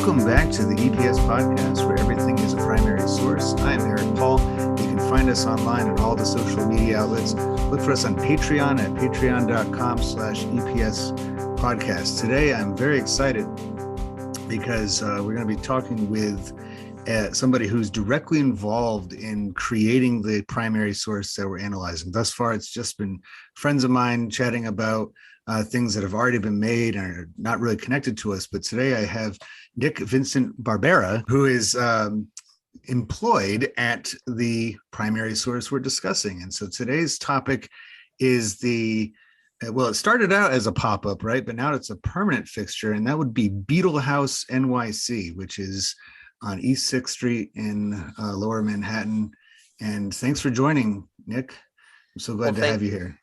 Welcome back to the EPS podcast, where everything is a primary source. I'm Eric Paul. You can find us online on all the social media outlets. Look for us on Patreon at patreon.com/EPS podcast. Today, I'm very excited because we're going to be talking with somebody who's directly involved in creating the primary source that we're analyzing. Thus far, it's just been friends of mine chatting about things that have already been made and are not really connected to us. But today I have Nick Vincent Barbera, who is employed at the primary source we're discussing. And so today's topic is it started out as a pop-up, right? But now it's a permanent fixture, and that would be Beetle House NYC, which is on East 6th Street in Lower Manhattan. And thanks for joining, Nick. I'm so glad to have you here.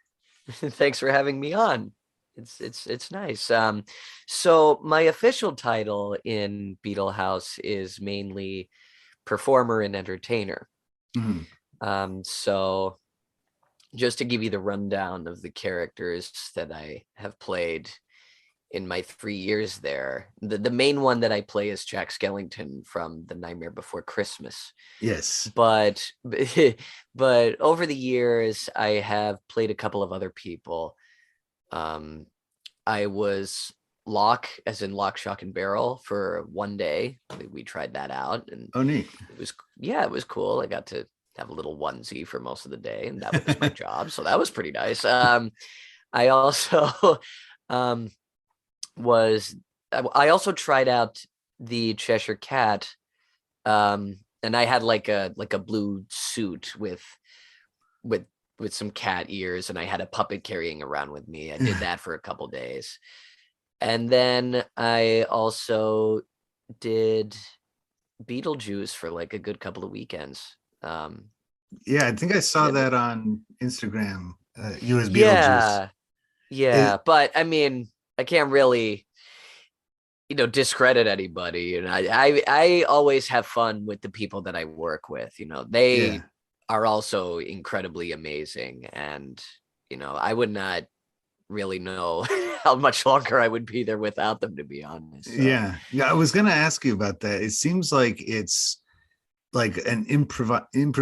Thanks for having me on. It's nice. So my official title in Beetle House is mainly performer and entertainer. Mm-hmm. So just to give you the rundown of the characters that I have played in my 3 years there, the main one that I play is Jack Skellington from The Nightmare Before Christmas. Yes. But over the years, I have played a couple of other people. I was Locke, as in Lock, Shock, and Barrel, for one day. We tried that out, and neat. It was cool. I got to have a little onesie for most of the day, and that was my job, so that was pretty nice. I also I also tried out the Cheshire Cat, and I had like a blue suit with some cat ears, and I had a puppet carrying around with me. I did that for a couple days. And then I also did Beetlejuice for like a good couple of weekends. Yeah, I think I saw that on Instagram. You as Beetlejuice. Yeah. But I mean, I can't really, discredit anybody. And I always have fun with the people that I work with. They are also incredibly amazing, and I would not really know how much longer I would be there without them, to be honest. So. Yeah, I was gonna ask you about that. It seems like it's like an improvising.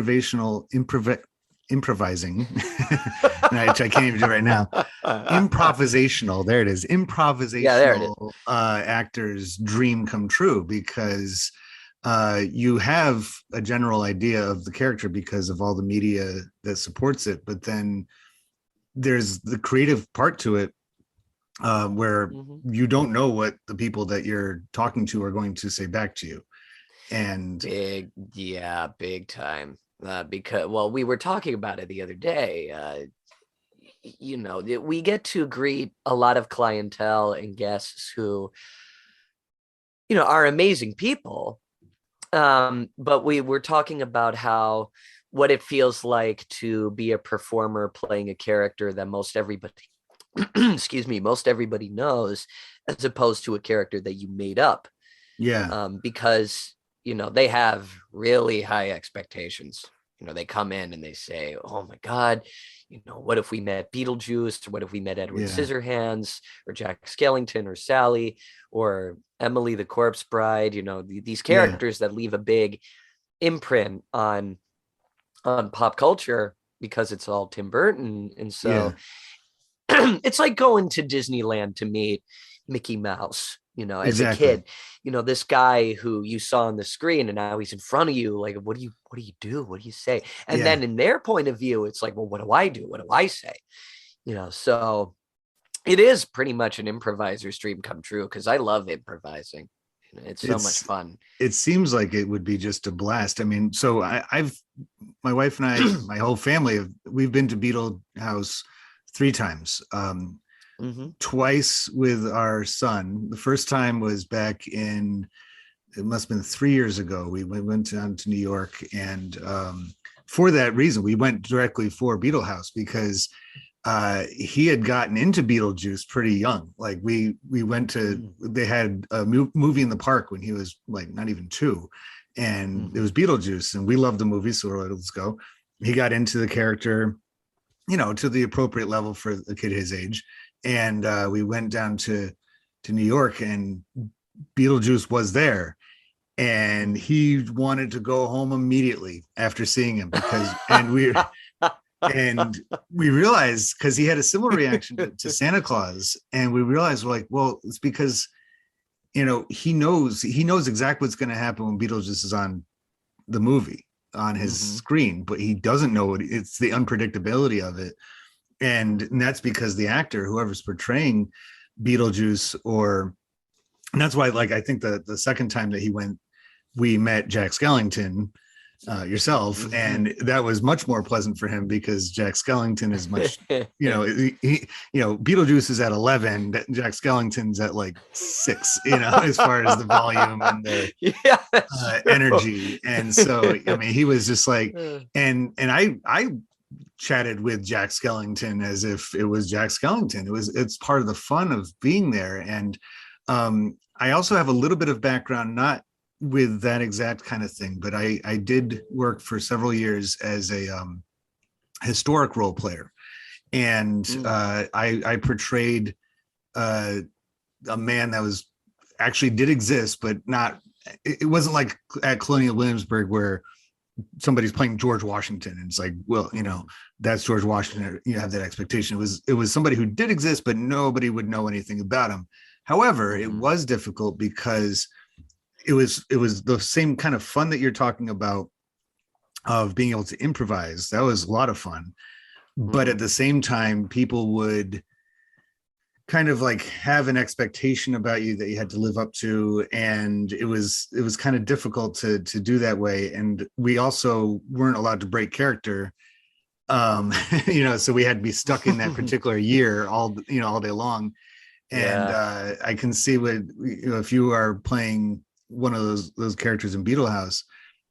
I can't even do it right now. Improvisational. There it is. Improvisational. Yeah, there it is. Actor's dream come true, because you have a general idea of the character because of all the media that supports it, but then there's the creative part to it, where you don't know what the people that you're talking to are going to say back to you. And big time. Because we were talking about it the other day. We get to greet a lot of clientele and guests who are amazing people. But we were talking about what it feels like to be a performer playing a character that most everybody most everybody knows, as opposed to a character that you made up. Because they have really high expectations. They come in and they say, oh my God, what if we met Beetlejuice? Or what if we met Edward Scissorhands, or Jack Skellington, or Sally, or Emily the Corpse Bride? These characters that leave a big imprint on pop culture, because it's all Tim Burton. And so it's like going to Disneyland to meet Mickey Mouse, as a kid, this guy who you saw on the screen, and now he's in front of you. Like, what do you do? What do you say? And then in their point of view, it's like, well, what do I do? What do I say? So it is pretty much an improviser's dream come true, because I love improvising. It's so much fun. It seems like it would be just a blast. I mean, so my wife and I, my whole family, we've been to Beetle House 3 times. Twice with our son. The first time was back in, it must have been 3 years ago. We went down to New York, and for that reason, we went directly for Beetle House, because he had gotten into Beetlejuice pretty young. Like we went to, they had a movie in the park when he was like not even 2, and it was Beetlejuice, and we loved the movie, so we're like, let's go. He got into the character, to the appropriate level for a kid his age. And we went down to New York, and Beetlejuice was there, and he wanted to go home immediately after seeing him because, and we realized because he had a similar reaction to Santa Claus, and we realized we're like, well, it's because he knows exactly what's going to happen when Beetlejuice is on the movie on his Mhm. screen, but he doesn't know it's the unpredictability of it, and that's because the actor, whoever's portraying Beetlejuice, or and that's why, like, I think the second time that he went, we met Jack Skellington, yourself, Mhm. and that was much more pleasant for him because Jack Skellington is much, Beetlejuice is at 11, Jack Skellington's at like 6, as far as the volume and the Yeah, that's true. energy. And so, I mean, he was just like, and I chatted with Jack Skellington as if it was Jack Skellington. It's part of the fun of being there. And I also have a little bit of background, not with that exact kind of thing, but I did work for several years as a historic role player, and Mm. I portrayed uh, a man that was actually did exist, but not. It wasn't like at Colonial Williamsburg where somebody's playing George Washington, and it's like, well, Mm. that's George Washington. You have that expectation. It was somebody who did exist, but nobody would know anything about him. However, it Mhm. was difficult because it was the same kind of fun that you're talking about, of being able to improvise. That was a lot of fun, but at Mhm. the same time, people would kind of like have an expectation about you that you had to live up to, and it was kind of difficult to do that way. And we also weren't allowed to break character, um Mhm. so we had to be stuck in that particular year all day long. And Yeah. I can see what, if you are playing one of those characters in Beetle House,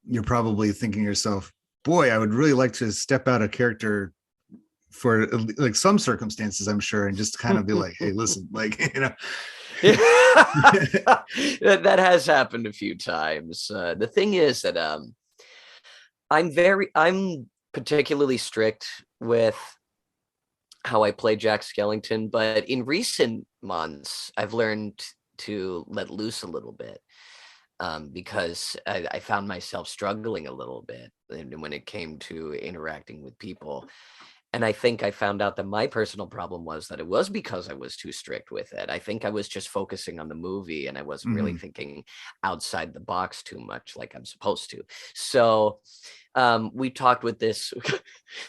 you're probably thinking to yourself, boy, I would really like to step out of character for like some circumstances, I'm sure, and just kind of be like, hey, listen, like, Yeah. That has happened a few times. The thing is that I'm particularly strict with how I play Jack Skellington, but in recent months, I've learned to let loose a little bit, because I found myself struggling a little bit when it came to interacting with people. And I think I found out that my personal problem was that it was because I was too strict with it. I think I was just focusing on the movie and I wasn't really mhm. thinking outside the box too much like I'm supposed to. So we talked with this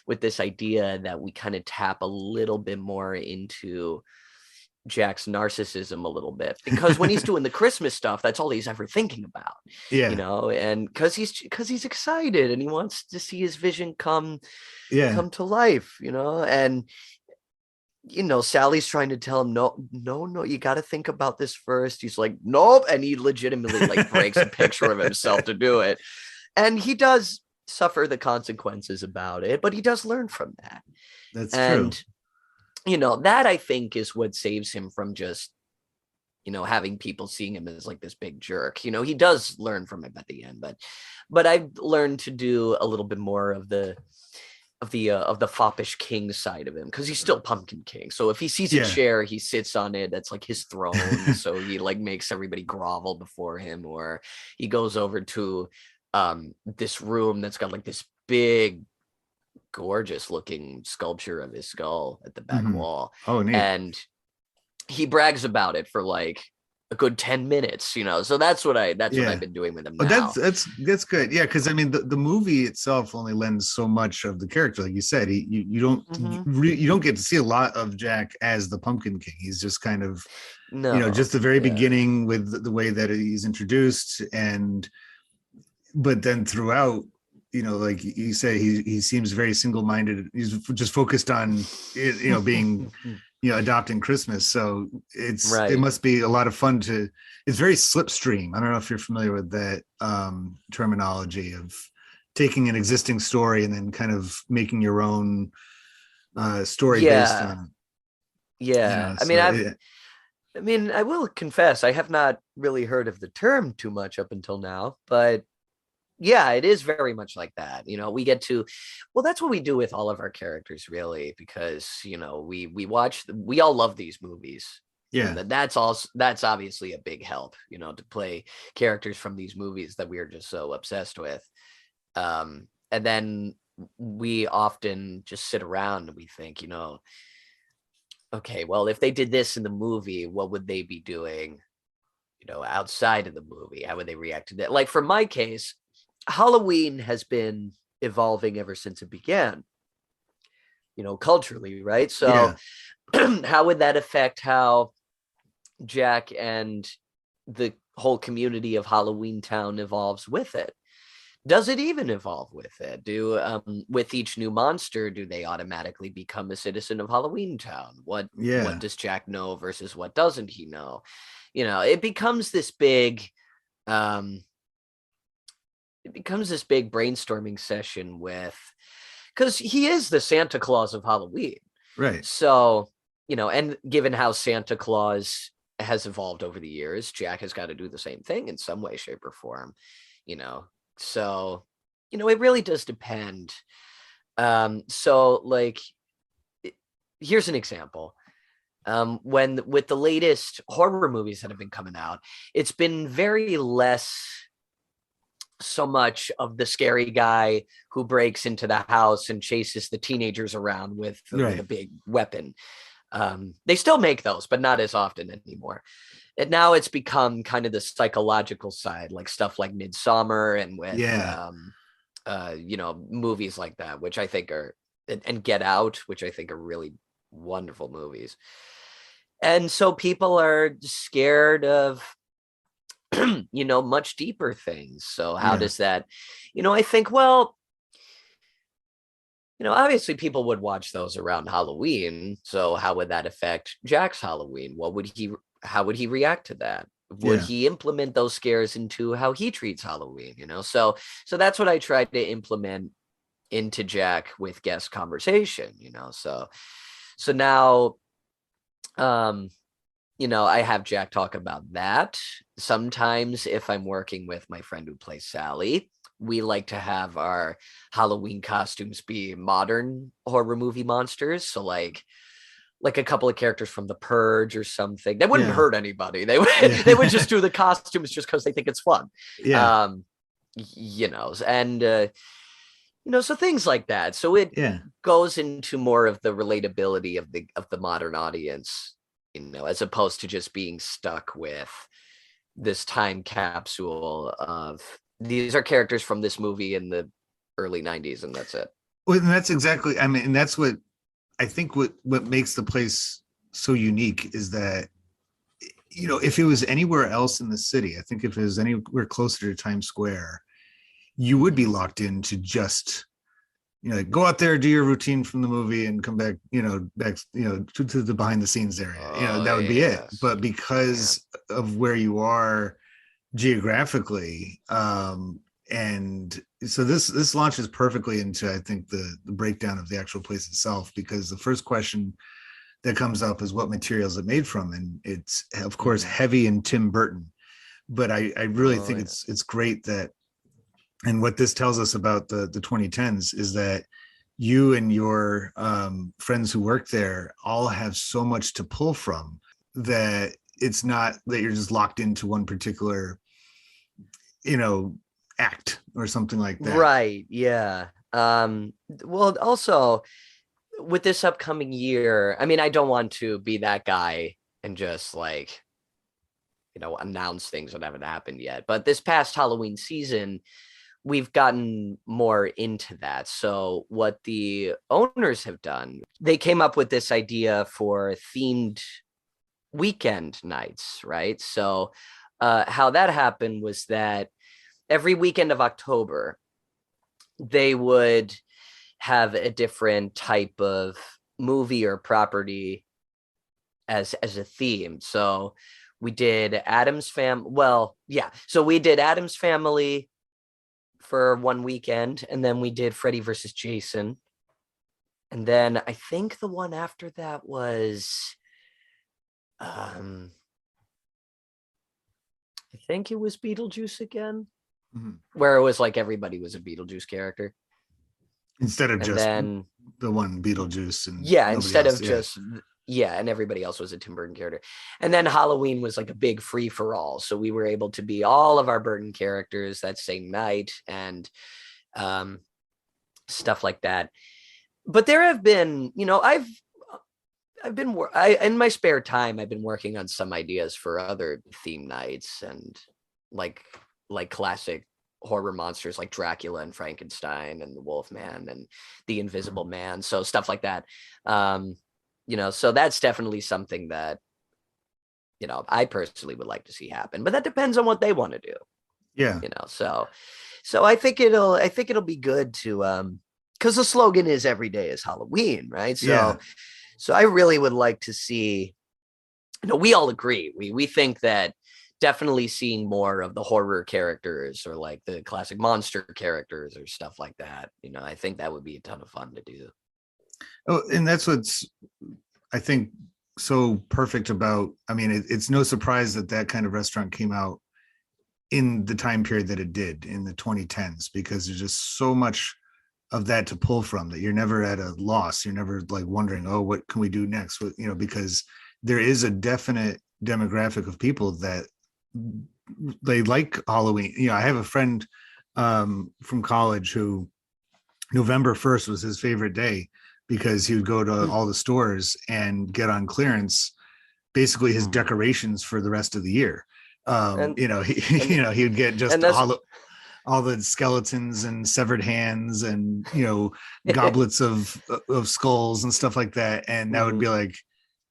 with this idea that we kind of tap a little bit more into Jack's narcissism a little bit, because when he's doing the Christmas stuff, that's all he's ever thinking about, Yeah, and because he's excited and he wants to see his vision yeah. come to life, and Sally's trying to tell him, no, no, no, you got to think about this first. He's like, nope, and he legitimately like breaks a picture of himself to do it, and he does suffer the consequences about it, but he does learn from that, That's true. and that I think is what saves him from just having people seeing him as like this big jerk. He does learn from it at the end, but I've learned to do a little bit more of the foppish king side of him, because he's still Pumpkin King. So if he sees a Yeah. chair, he sits on it. That's like his throne. So he like makes everybody grovel before him, or he goes over to this room that's got like this big, gorgeous looking sculpture of his skull at the back Mhm. wall. Oh, neat. And he brags about it for like a good 10 minutes, so that's what I've Yeah. been doing with him Oh, now. that's good. Yeah, because I mean, the movie itself only lends so much of the character, like you said. Hmm. You don't get to see a lot of Jack as the Pumpkin King. He's just kind of, No. just the very Yeah. beginning with the way that he's introduced, and but then throughout, like you say, he seems very single minded. He's just focused on being, adopting Christmas. So it Right. must be a lot of fun to. It's very slipstream. I don't know if you're familiar with that terminology of taking an existing story and then kind of making your own story based Yeah. on it. Yeah. I mean, So it, I will confess, I have not really heard of the term too much up until now, but yeah, it is very much like that. We get to, well, that's what we do with all of our characters, really, because we all love these movies. Yeah. That's obviously a big help, to play characters from these movies that we are just so obsessed with. And then we often just sit around and we think, okay, well, if they did this in the movie, what would they be doing, outside of the movie? How would they react to that? Like for my case, Halloween has been evolving ever since it began, culturally, right? So Yeah. how would that affect how Jack and the whole community of Halloween Town evolves with it? Does it even evolve with it? With each new monster, do they automatically become a citizen of Halloween Town? What Yeah. does Jack know versus what doesn't he know? It becomes this big brainstorming session because he is the Santa Claus of Halloween. Right. So, and given how Santa Claus has evolved over the years, Jack has got to do the same thing in some way, shape, or form, So, it really does depend. So like, here's an example. When with the latest horror movies that have been coming out, it's been very less so much of the scary guy who breaks into the house and chases the teenagers around with a big weapon. They still make those, but not as often anymore. And now it's become kind of the psychological side, like stuff like Midsummer and with, movies like that, which I think are, and Get Out, which I think are really wonderful movies. And so people are scared of, much deeper things. So how does that, I think, well, obviously people would watch those around Halloween. So how would that affect Jack's Halloween? How would he react to that? Would he implement those scares into how he treats Halloween? So that's what I tried to implement into Jack with guest conversation, so now, I have Jack talk about that. Sometimes if I'm working with my friend who plays Sally, we like to have our Halloween costumes be modern horror movie monsters. So like a couple of characters from The Purge or something. They wouldn't hurt anybody. They would just do the costumes just because they think it's fun. Yeah. So things like that. So it goes into more of the relatability of the modern audience, as opposed to just being stuck with this time capsule of these are characters from this movie in the early 90s and that's it. Well, and that's exactly, I mean, and that's what I think what makes the place so unique is that, if it was anywhere else in the city, I think if it was anywhere closer to Times Square, you would be locked into just, go out there, do your routine from the movie and come back, back, to the behind the scenes area, that would be it. But because of where you are geographically, and so this launches perfectly into, I think, the breakdown of the actual place itself, because the first question that comes up is what material is it made from, and it's of course heavy in Tim Burton, but I really think it's great that, and what this tells us about the 2010s is that you and your friends who work there all have so much to pull from, that it's not that you're just locked into one particular act or something like that. Right. Yeah. Well, also with this upcoming year, I mean, I don't want to be that guy and just like, announce things that haven't happened yet. But this past Halloween season, we've gotten more into that. So what the owners have done, they came up with this idea for themed weekend nights, right? So how that happened was that every weekend of October, they would have a different type of movie or property as a theme. So we did Addams Family. Well, yeah. So we did Addams Family for one weekend, and then we did Freddy versus Jason. And then I think the one after that was, I think it was Beetlejuice again, where it was like everybody was a Beetlejuice character. Instead of and just then the one Beetlejuice. And instead else, of just Yeah, and everybody else was a Tim Burton character. And then Halloween was like a big free for all. So we were able to be all of our Burton characters that same night and um, stuff like that. But there have been, I've been in my spare time I've been working on some ideas for other theme nights and like classic horror monsters like Dracula and Frankenstein and the Wolfman and the Invisible Man. So stuff like that. Um, so that's definitely something that, I personally would like to see happen, but that depends on what they want to do, Yeah. So I think it'll be good to, because the slogan is every day is Halloween, right? Yeah. So I really would like to see, we all agree. We think that definitely seeing more of the horror characters or like the classic monster characters or stuff like that. I think that would be a ton of fun to do. Oh, and that's what's, I think, so perfect about, I mean, it's no surprise that that kind of restaurant came out in the time period that it did in the 2010s, because there's just so much of that to pull from that you're never at a loss. You're never like wondering, oh, what can we do next? Because there is a definite demographic of people that they like Halloween. I have a friend from college who November 1st was his favorite day because he would go to all the stores and get on clearance basically his decorations for the rest of the year. And He would get just and that's all the skeletons and severed hands and goblets of skulls and stuff like that, and that would be like,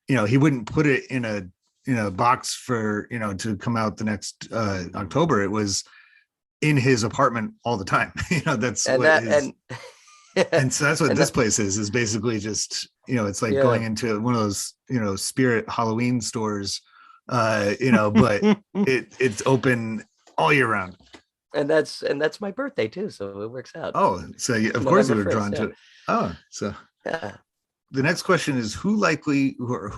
he wouldn't put it in a box for to come out the next October. It was in his apartment all the time. That's and what that his, and so that's what and this that, place is basically just it's like yeah. going into one of those spirit Halloween stores, but it's open all year round. And that's my birthday too, so it works out. Oh, so of course November you were 1st, drawn yeah. to it. Oh, so Yeah. the next question is who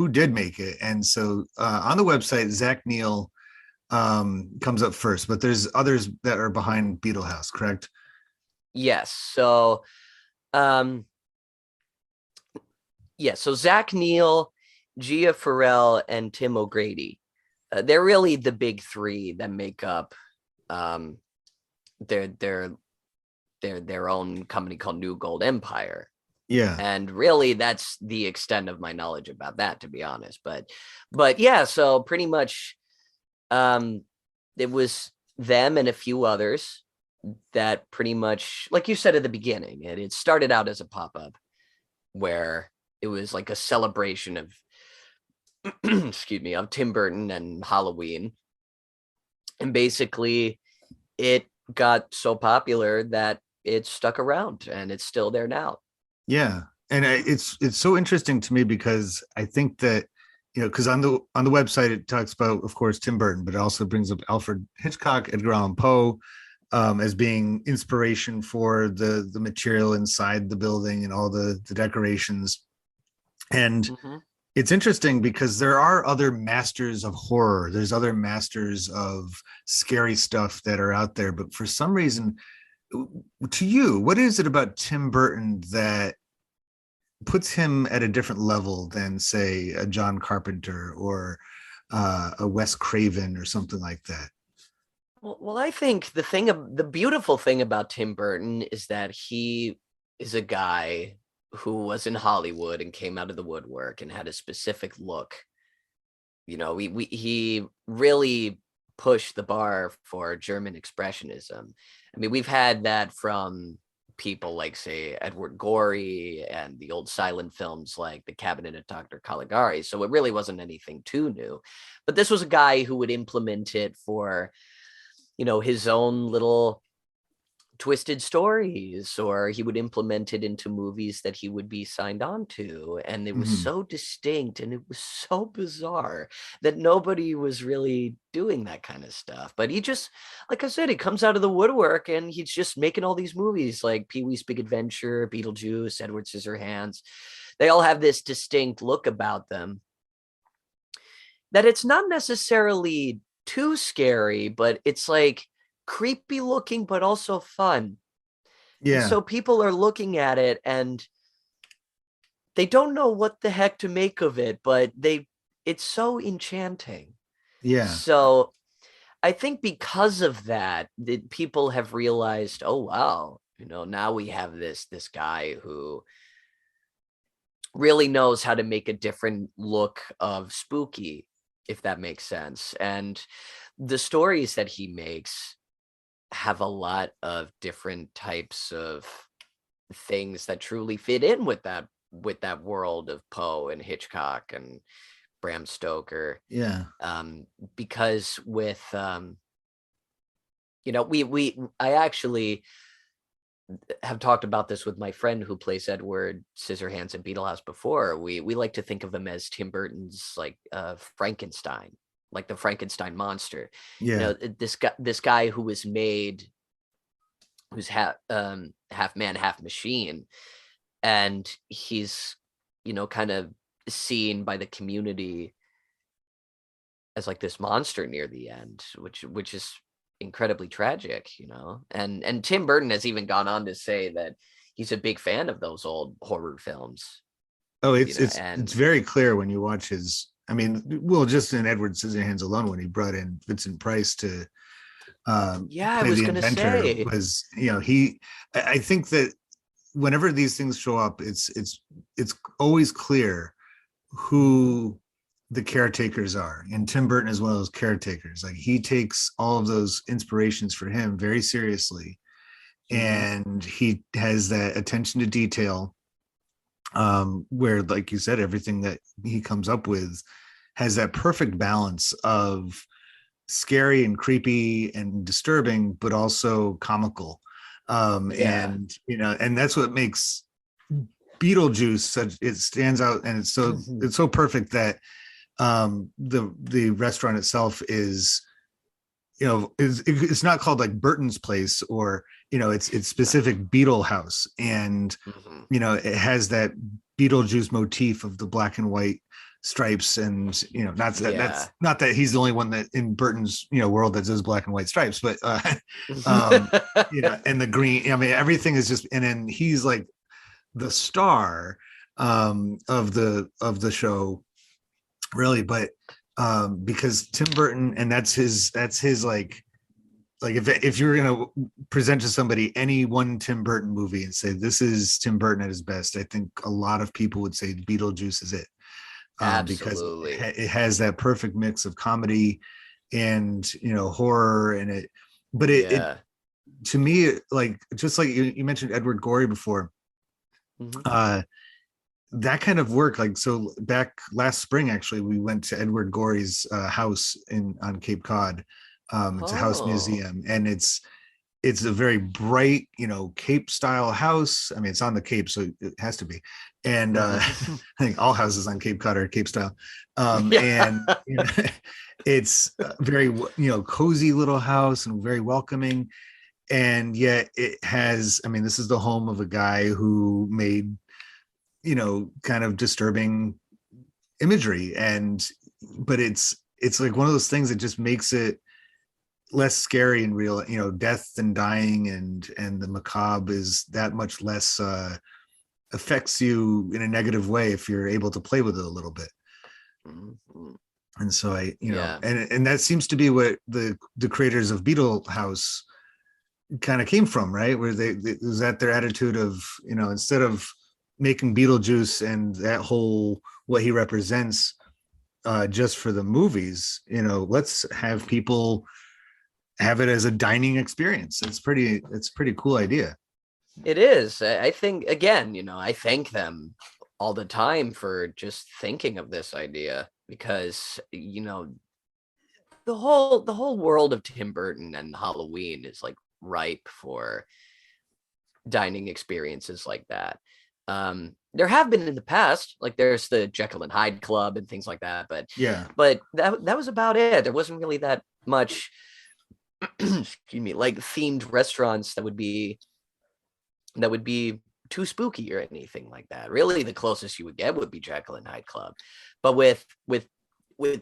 did make it? And so on the website, Zach Neal comes up first, but there's others that are behind Beetle House, correct? Yes. So Zach Neal, Gia Farrell, and Tim O'Grady. They're really the big three that make up um, their own company called New Gold Empire. Yeah. And really that's the extent of my knowledge about that, to be honest. But yeah, so pretty much it was them and a few others that pretty much, like you said at the beginning, it started out as a pop-up where it was like a celebration of excuse me, of Tim Burton and Halloween. And basically it got so popular that it stuck around and it's still there now. Yeah. And it's so interesting to me because I think that because on the website it talks about, of course, Tim Burton, but it also brings up Alfred Hitchcock, Edgar Allan Poe, as being inspiration for the material inside the building and all the decorations. And it's interesting because there are other masters of horror. There's other masters of scary stuff that are out there. But for some reason, to you, what is it about Tim Burton that puts him at a different level than, say, a John Carpenter or a Wes Craven or something like that? Well, I think the beautiful thing about Tim Burton is that he is a guy who was in Hollywood and came out of the woodwork and had a specific look. He really pushed the bar for German expressionism. I mean, we've had that from people like, say, Edward Gorey and the old silent films like The Cabinet of Dr. Caligari. So it really wasn't anything too new. But this was a guy who would implement it for, his own little twisted stories, or he would implement it into movies that he would be signed on to. And it was so distinct and it was so bizarre that nobody was really doing that kind of stuff. But he just, like I said, he comes out of the woodwork and he's just making all these movies like Pee-wee's Big Adventure, Beetlejuice, Edward Scissorhands. They all have this distinct look about them that it's not necessarily too scary, but it's like creepy looking, but also fun. Yeah. And so people are looking at it and they don't know what the heck to make of it, but it's so enchanting. Yeah. So I think because of that, people have realized, oh wow, now we have this guy who really knows how to make a different look of spooky, if that makes sense. And the stories that he makes have a lot of different types of things that truly fit in with that world of Poe and Hitchcock and Bram Stoker. Yeah. Because with I actually have talked about this with my friend who plays Edward Scissorhands in Beetle House before. We like to think of him as Tim Burton's like Frankenstein, like the Frankenstein monster. Yeah. This guy who was made, who's half man, half machine, and he's kind of seen by the community as like this monster near the end, which is incredibly tragic, and Tim Burton has even gone on to say that he's a big fan of those old horror films, Oh, it's and very clear when you watch his. I mean, well, just in Edward Scissorhands alone, when he brought in Vincent Price to yeah, I play was the gonna inventor, say, was he? I think that whenever these things show up, it's always clear who the caretakers are, and Tim Burton is one of those caretakers. Like, he takes all of those inspirations for him very seriously, mhm, and he has that attention to detail, where, like you said, everything that he comes up with has that perfect balance of scary and creepy and disturbing, but also comical. yeah, And and that's what makes Beetlejuice such, it stands out, and it's so perfect that the restaurant itself is, it's not called like Burton's Place, or it's no, specific Beetle House, and mhm, it has that Beetlejuice motif of the black and white stripes, and that's yeah. not that he's the only one that in Burton's world that does black and white stripes, but um and the green. I mean, everything is just, and then he's like the star of the show, really. But because Tim Burton, and that's his like if you're gonna present to somebody any one Tim Burton movie and say this is Tim Burton at his best, I think a lot of people would say Beetlejuice is it, because Absolutely, it has that perfect mix of comedy and horror, and but it yeah, to me, like, just like you mentioned Edward Gorey before, mhm. uh that kind of work. Like, so back last spring, actually, we went to Edward Gorey's house in on Cape Cod. It's a house Oh, museum, and it's a very bright, Cape style house. I mean, it's on the Cape, so it has to be. And mhm. I think all houses on Cape Cod are Cape style. Yeah. And it's a very, cozy little house and very welcoming. And yet it has, I mean, this is the home of a guy who made, kind of disturbing imagery, and but it's like one of those things that just makes it less scary and real. Death and dying and the macabre is that much less affects you in a negative way if you're able to play with it a little bit. Mhm. And so Yeah. and that seems to be what the creators of Beetle House kind of came from, right? Where they was that their attitude of, instead of making Beetlejuice and that whole, what he represents, just for the movies, let's have people have it as a dining experience. It's a pretty cool idea. It is. I think, again, I thank them all the time for just thinking of this idea, because, the whole world of Tim Burton and Halloween is like ripe for dining experiences like that. There have been in the past, like there's the Jekyll and Hyde Club and things like that, but Yeah. that was about it. There wasn't really that much excuse me, like themed restaurants that would be too spooky or anything like that. Really, the closest you would get would be Jekyll and Hyde Club. But with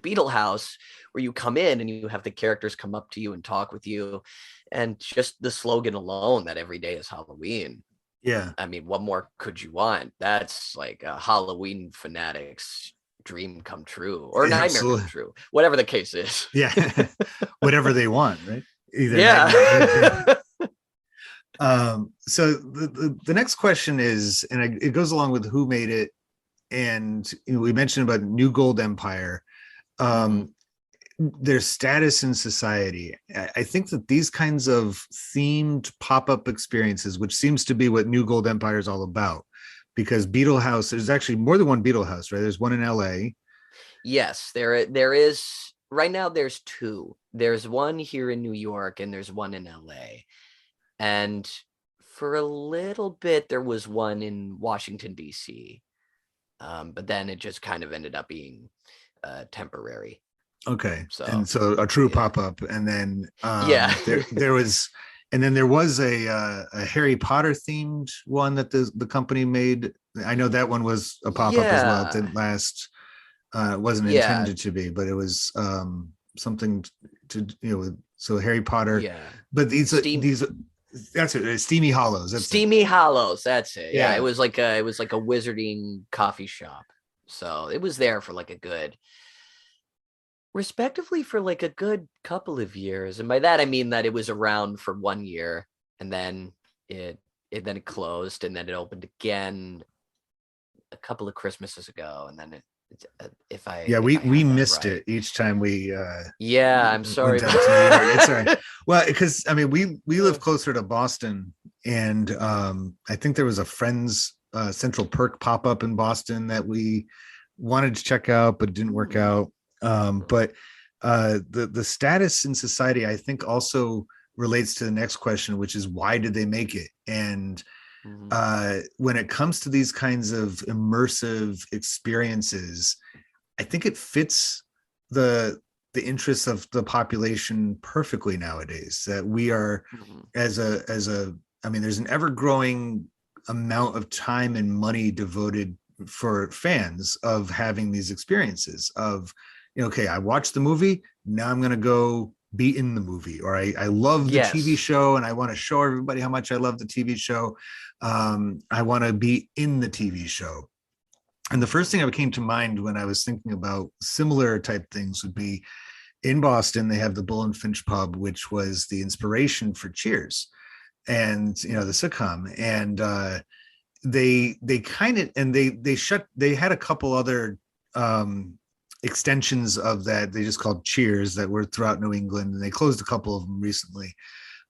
Beetle House, where you come in and you have the characters come up to you and talk with you, and just the slogan alone that every day is Halloween, Yeah, I mean, what more could you want? That's like a Halloween fanatic's dream come true, or nightmare come absolutely. true, whatever the case is. Yeah, whatever they want, right? Either Yeah. nightmare or dream. So the next question is, and it goes along with who made it, and we mentioned about New Gold Empire, Mhm. their status in society. I think that these kinds of themed pop-up experiences, which seems to be what New Gold Empire is all about, because Beetle House, there's actually more than one Beetle House, right? There's one in LA. Yes, there is right now. There's two. There's one here in New York, and there's one in LA. And for a little bit, there was one in Washington D.C. But then it just kind of ended up being temporary. Okay. So And so a true yeah, pop-up. And then yeah, there was, and then there was a Harry Potter themed one that the company made. I know that one was a pop-up as well. It yeah, didn't last. It wasn't yeah, intended to be, but it was something to, so Harry Potter, yeah. but Steam these that's it, Steamy Hollows. That's it. Steamy Hollows. That's it. Yeah, Yeah. it was like a wizarding coffee shop. So it was there for like a good, respectively, for like a good couple of years. And by that I mean that it was around for 1 year, and then it closed, and then it opened again a couple of Christmases ago, and then Yeah, if I we have that missed right. it each time we Yeah, I'm went sorry. down to New York. It's all right. Well, because I mean, we live Uh, closer to Boston, and I think there was a Friends Central Perk pop up in Boston that we wanted to check out, but didn't work out. But the status in society, I think, also relates to the next question, which is why did they make it? And mhm, when it comes to these kinds of immersive experiences, I think it fits the the interests of the population perfectly nowadays. That we are mhm. as a I mean, there's an ever growing amount of time and money devoted for fans of having these experiences of, okay, I watched the movie, now I'm going to go be in the movie, or I love the TV Yes. show and I want to show everybody how much I love the TV show. I want to be in the TV show. And the first thing that came to mind when I was thinking about similar type things would be in Boston, they have the Bull and Finch pub, which was the inspiration for Cheers and, the sitcom. And they kind of, and they had a couple other um extensions of that they just called Cheers that were throughout New England, and they closed a couple of them recently.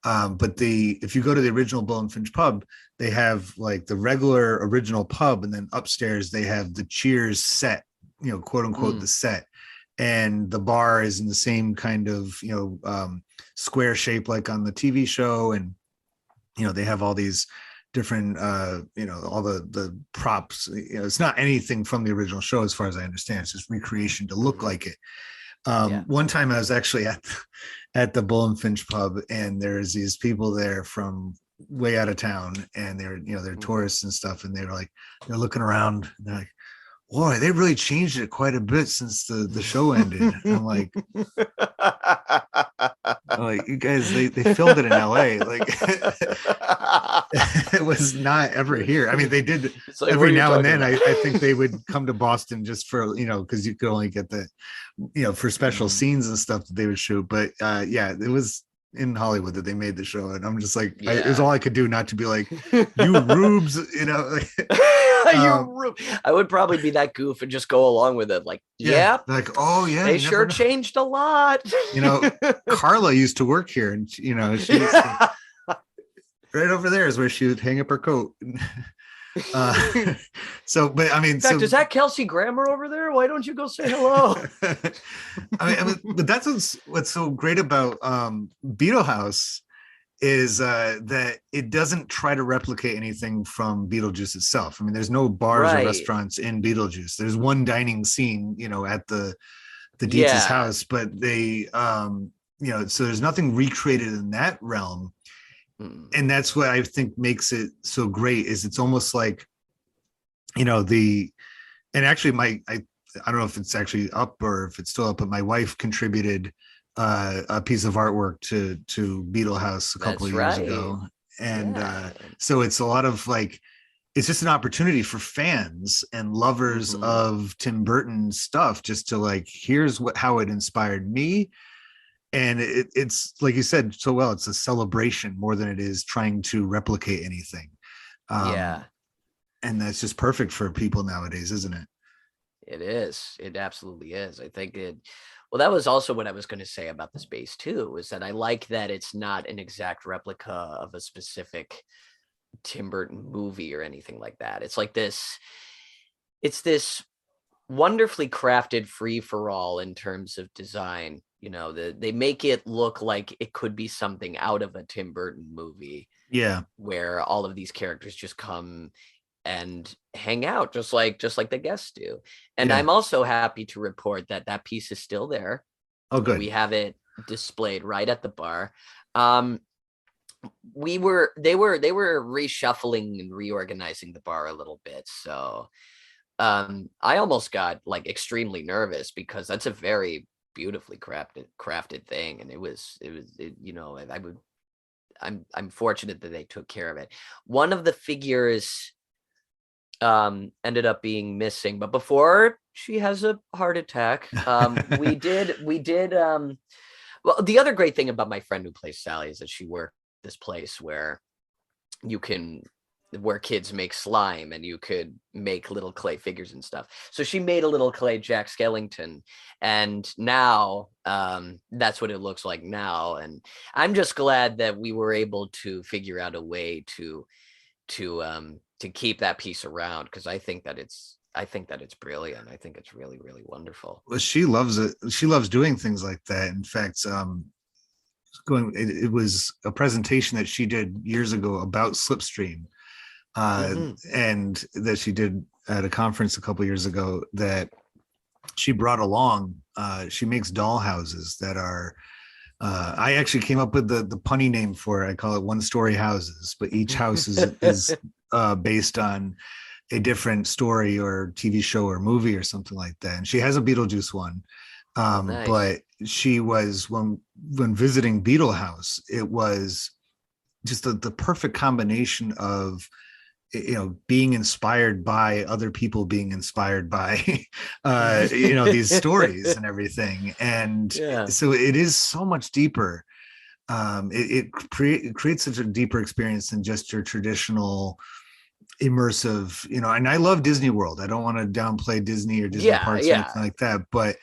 But if you go to the original Bull and Finch pub, they have like the regular original pub, and then upstairs they have the Cheers set, quote unquote, Mm, the set, and the bar is in the same kind of square shape like on the TV show, and they have all these different all the props. It's not anything from the original show as far as I understand. It's just recreation to look mhm. like it. Yeah. One time I was actually at the Bull and Finch pub, and there's these people there from way out of town, and they're Mhm. tourists and stuff, and they're looking around, and they're like, boy, they really changed it quite a bit since the show ended. I'm like, you guys, they filmed it in LA. Like it was not ever here. I mean, they did It's like, what every are you now and talking then. about? I think they would come to Boston just for, because you could only get for special Mhm. scenes and stuff that they would shoot. But yeah, it was in Hollywood that they made the show. And I'm just like, it was Yeah. all I could do not to be like, you rubes, um, I would probably be that goof and just go along with it. Like, yeah, yep, like, oh yeah, they you never sure know. changed a lot. You know, Carla used to work here, and she used to, right over there is where she would hang up her coat. Uh, so, but I mean, In fact, so is that Kelsey Grammer over there? Why don't you go say hello? but that's what's so great about Beetle House is that it doesn't try to replicate anything from Beetlejuice itself. I mean, there's no bars or Right. restaurants in Beetlejuice. There's one dining scene, at the Dietz's Yeah. house, but they so there's nothing recreated in that realm. Mm. And that's what I think makes it so great is it's almost like, the and actually I don't know if it's actually up or if it's still up, but my wife contributed a piece of artwork to Beetle House a couple That's of years right. ago. And Yeah. so it's a lot of like, it's just an opportunity for fans and lovers Hmm. of Tim Burton stuff just to like, here's what how it inspired me. And it's like you said so well, it's a celebration more than it is trying to replicate anything. Um, Yeah, and that's just perfect for people nowadays, isn't it? it is. It absolutely is. I think it. Well, that was also what I was going to say about the space too, is that I like that it's not an exact replica of a specific Tim Burton movie or anything like that. It's like this. It's this wonderfully crafted free for all in terms of design. They make it look like it could be something out of a Tim Burton movie Yeah. where all of these characters just come and hang out just like the guests do. And Yeah. I'm also happy to report that that piece is still there. Oh, good. We have it displayed right at the bar. Um, they were reshuffling and reorganizing the bar a little bit, so I almost got like extremely nervous because that's a very beautifully crafted thing, and I'm fortunate that they took care of it. One of the figures ended up being missing, but before she has a heart attack, well, the other great thing about my friend who plays Sally is that she worked this place you can where kids make slime and you could make little clay figures and stuff. So she made a little clay Jack Skellington, and now that's what it looks like now. And I'm just glad that we were able to figure out a way to keep that piece around, because I think that it's brilliant. I think it's really, really wonderful. Well, she loves it. She loves doing things like that. In fact, it was a presentation that she did years ago about Slipstream, uh, Hmm. and that she did at a conference a couple years ago that she brought along. She makes doll houses that are. I actually came up with the punny name for it. I call it one story houses, but each house is based on a different story or TV show or movie or something like that. And she has a Beetlejuice one. Nice. But she was when visiting Beetle House, it was just the perfect combination of being inspired by other people being inspired by these stories and everything. And Yeah. so it is so much deeper. It creates such a deeper experience than just your traditional immersive, and I love Disney World. I don't want to downplay Disney or Disney Yeah, parks or yeah. anything like that, but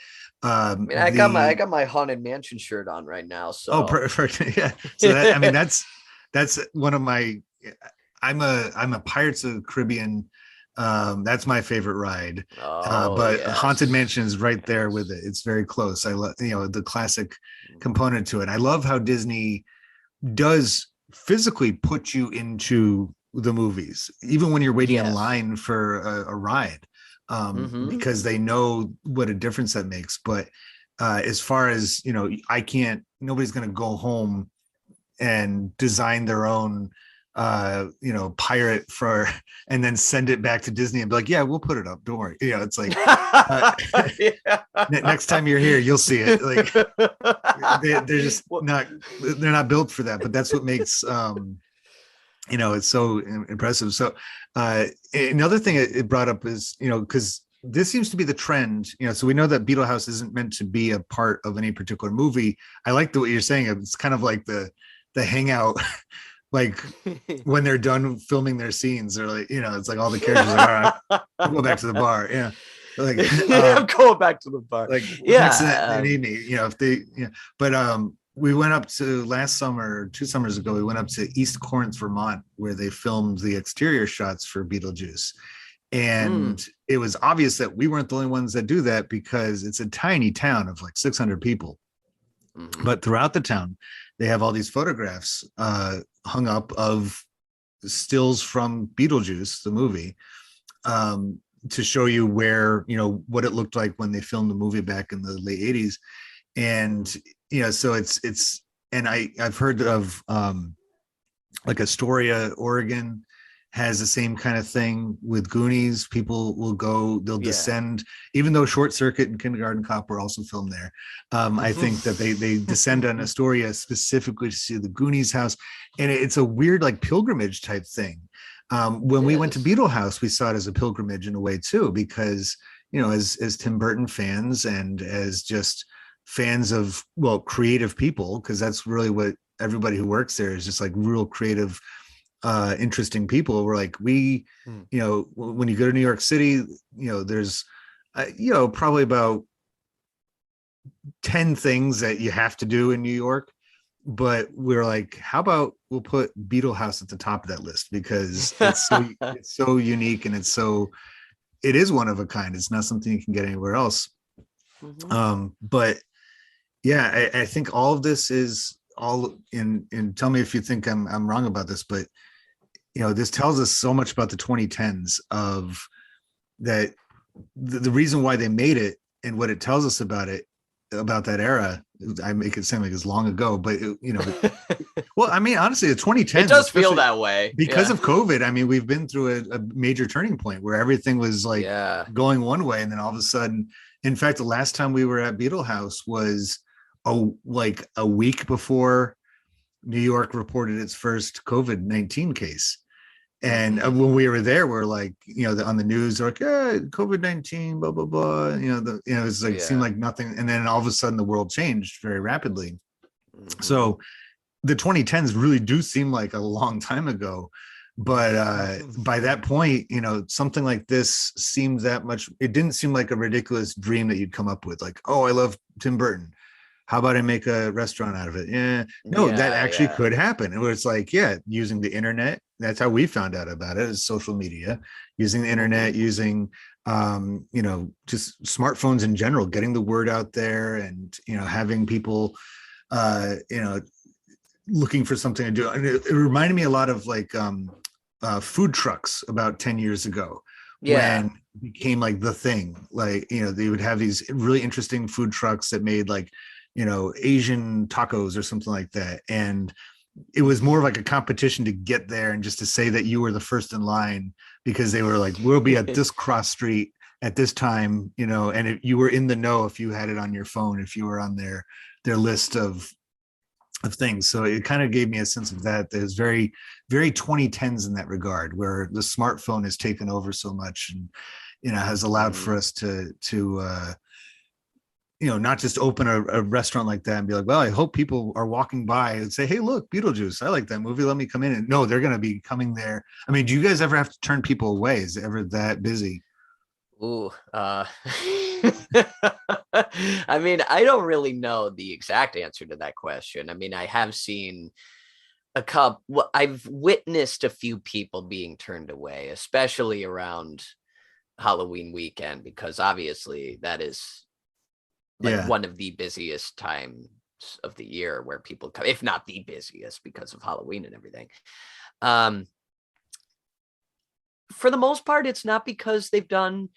I mean, I the got my Haunted Mansion shirt on right now, oh, so. perfect. Yeah. So that, I mean, that's one of my. I'm a Pirates of the Caribbean. That's my favorite ride. Oh, But Haunted Mansion yes. is right there with it. Yes. It's very close. I love the classic component to it. I love how Disney does physically put you into the movies, even when you're waiting in Yes. line for a ride, Hmm. because they know what a difference that makes. But as far as nobody's going to go home and design their own pirate for and then send it back to Disney and be like, yeah, we'll put it up, don't worry. It's like uh, Yeah. next time you're here you'll see it. Like they're just Well, not built for that, but that's what makes it's so impressive. So another thing it brought up is because this seems to be the trend, so we know that Beetle House isn't meant to be a part of any particular movie. I like the way you're saying it. It's kind of like the hangout like when they're done filming their scenes, they're like, it's like all the characters are like, all right, we'll go back to the bar. Yeah. Like I'm going back to the bar. like next time they Yeah. need me, if they but we went up to last summer, 2 summers ago, we went up to East Corinth, Vermont, where they filmed the exterior shots for Beetlejuice. Mm, And it was obvious that we weren't the only ones that do that because it's a tiny town of like 600 people. hmm. But throughout the town, they have all these photographs hung up of stills from Beetlejuice, the movie, to show you where, what it looked like when they filmed the movie back in the late 80s. And, so and I've heard of like Astoria, Oregon, has the same kind of thing with Goonies. People will go, they'll Yeah. descend, even though Short Circuit and Kindergarten Cop were also filmed there. I think that they descend on Astoria specifically to see the Goonies house, and it's a weird like pilgrimage type thing. When It we went to is. Beetle House, we saw it as a pilgrimage in a way too, because as Tim Burton fans and as just fans of creative people, because that's really what everybody who works there is, just like real creative, interesting people. We're like, Mm. when you go to New York City, there's probably about 10 things that you have to do in New York, but we're like, how about we'll put Beetle House at the top of that list, because it's so unique, and it is one of a kind. It's not something you can get anywhere else. Mhm. But yeah, I think all of this is all in. And tell me if you think I'm wrong about this, but this tells us so much about the 2010s, of that the reason why they made it, and what it tells us about it, about that era. I make it seem like it's long ago, but well, I mean, honestly, the It 2010s, does feel especially that way. because Yeah. of COVID, I mean, we've been through a major turning point where everything was like Yeah. going one way, and then all of a sudden, in fact, the last time we were at Beetle House was a week before New York reported its first COVID-19 case. And Mhm. when we were there, we're like, on the news, they're like, yeah, COVID-19, blah, blah, blah. It's like, seemed Yeah. like nothing. And then all of a sudden the world changed very rapidly. Mhm. So the 2010s really do seem like a long time ago. But by that point, something like this seemed that much, it didn't seem like a ridiculous dream that you'd come up with. Like, oh, I love Tim Burton. How about I make a restaurant out of it? Yeah, no, that Yeah, actually yeah. could happen. And it's like, yeah, using the internet. That's how we found out about it, is social media, using the internet, Mhm. using just smartphones in general, getting the word out there, and having people uh, you know, looking for something to do. And it reminded me a lot of like food trucks about 10 years ago, Yeah. when it became like the thing. Like, they would have these really interesting food trucks that made like, Asian tacos or something like that. And it was more of like a competition to get there, and just to say that you were the first in line, because they were like, we'll be at this cross street at this time, and if you were in the know, if you had it on your phone, if you were on their list of things. So it kind of gave me a sense of that. There's very, very 2010s in that regard, where the smartphone has taken over so much, and has allowed for Mhm. us to not just open a restaurant like that and be like, well, I hope people are walking by and say, hey, look, Beetlejuice, I like that movie, let me come in. And no, they're going to be coming there. I mean, do you guys ever have to turn people away? Is it ever that busy? Ooh, I mean, I don't really know the exact answer to that question. I mean, I have seen I've witnessed a few people being turned away, especially around Halloween weekend, because obviously that is like Yeah. one of the busiest times of the year where people come, if not the busiest, because of Halloween and everything. Um, for the most part, it's not because they've done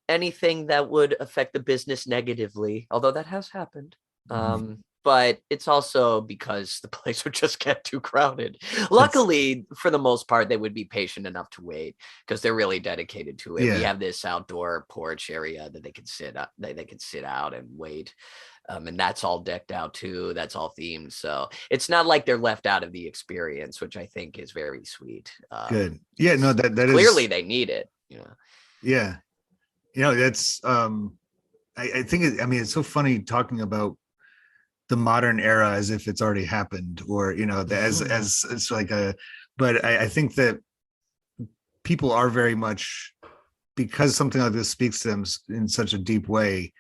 anything that would affect the business negatively, although that has happened. But it's also because the place would just get too crowded. That's, Luckily, for the most part, they would be patient enough to wait because they're really dedicated to it. We yeah, have this outdoor porch area that they can sit up, they can sit out and wait. And that's all decked out too. That's all themed. So it's not like they're left out of the experience, which I think is very sweet. good. Yeah, no, Because that clearly is, they need it. yeah. That's, I think, I mean, it's so funny talking about the modern era as if it's already happened, or as it's like but I think that people are very much, because something like this speaks to them in such a deep way,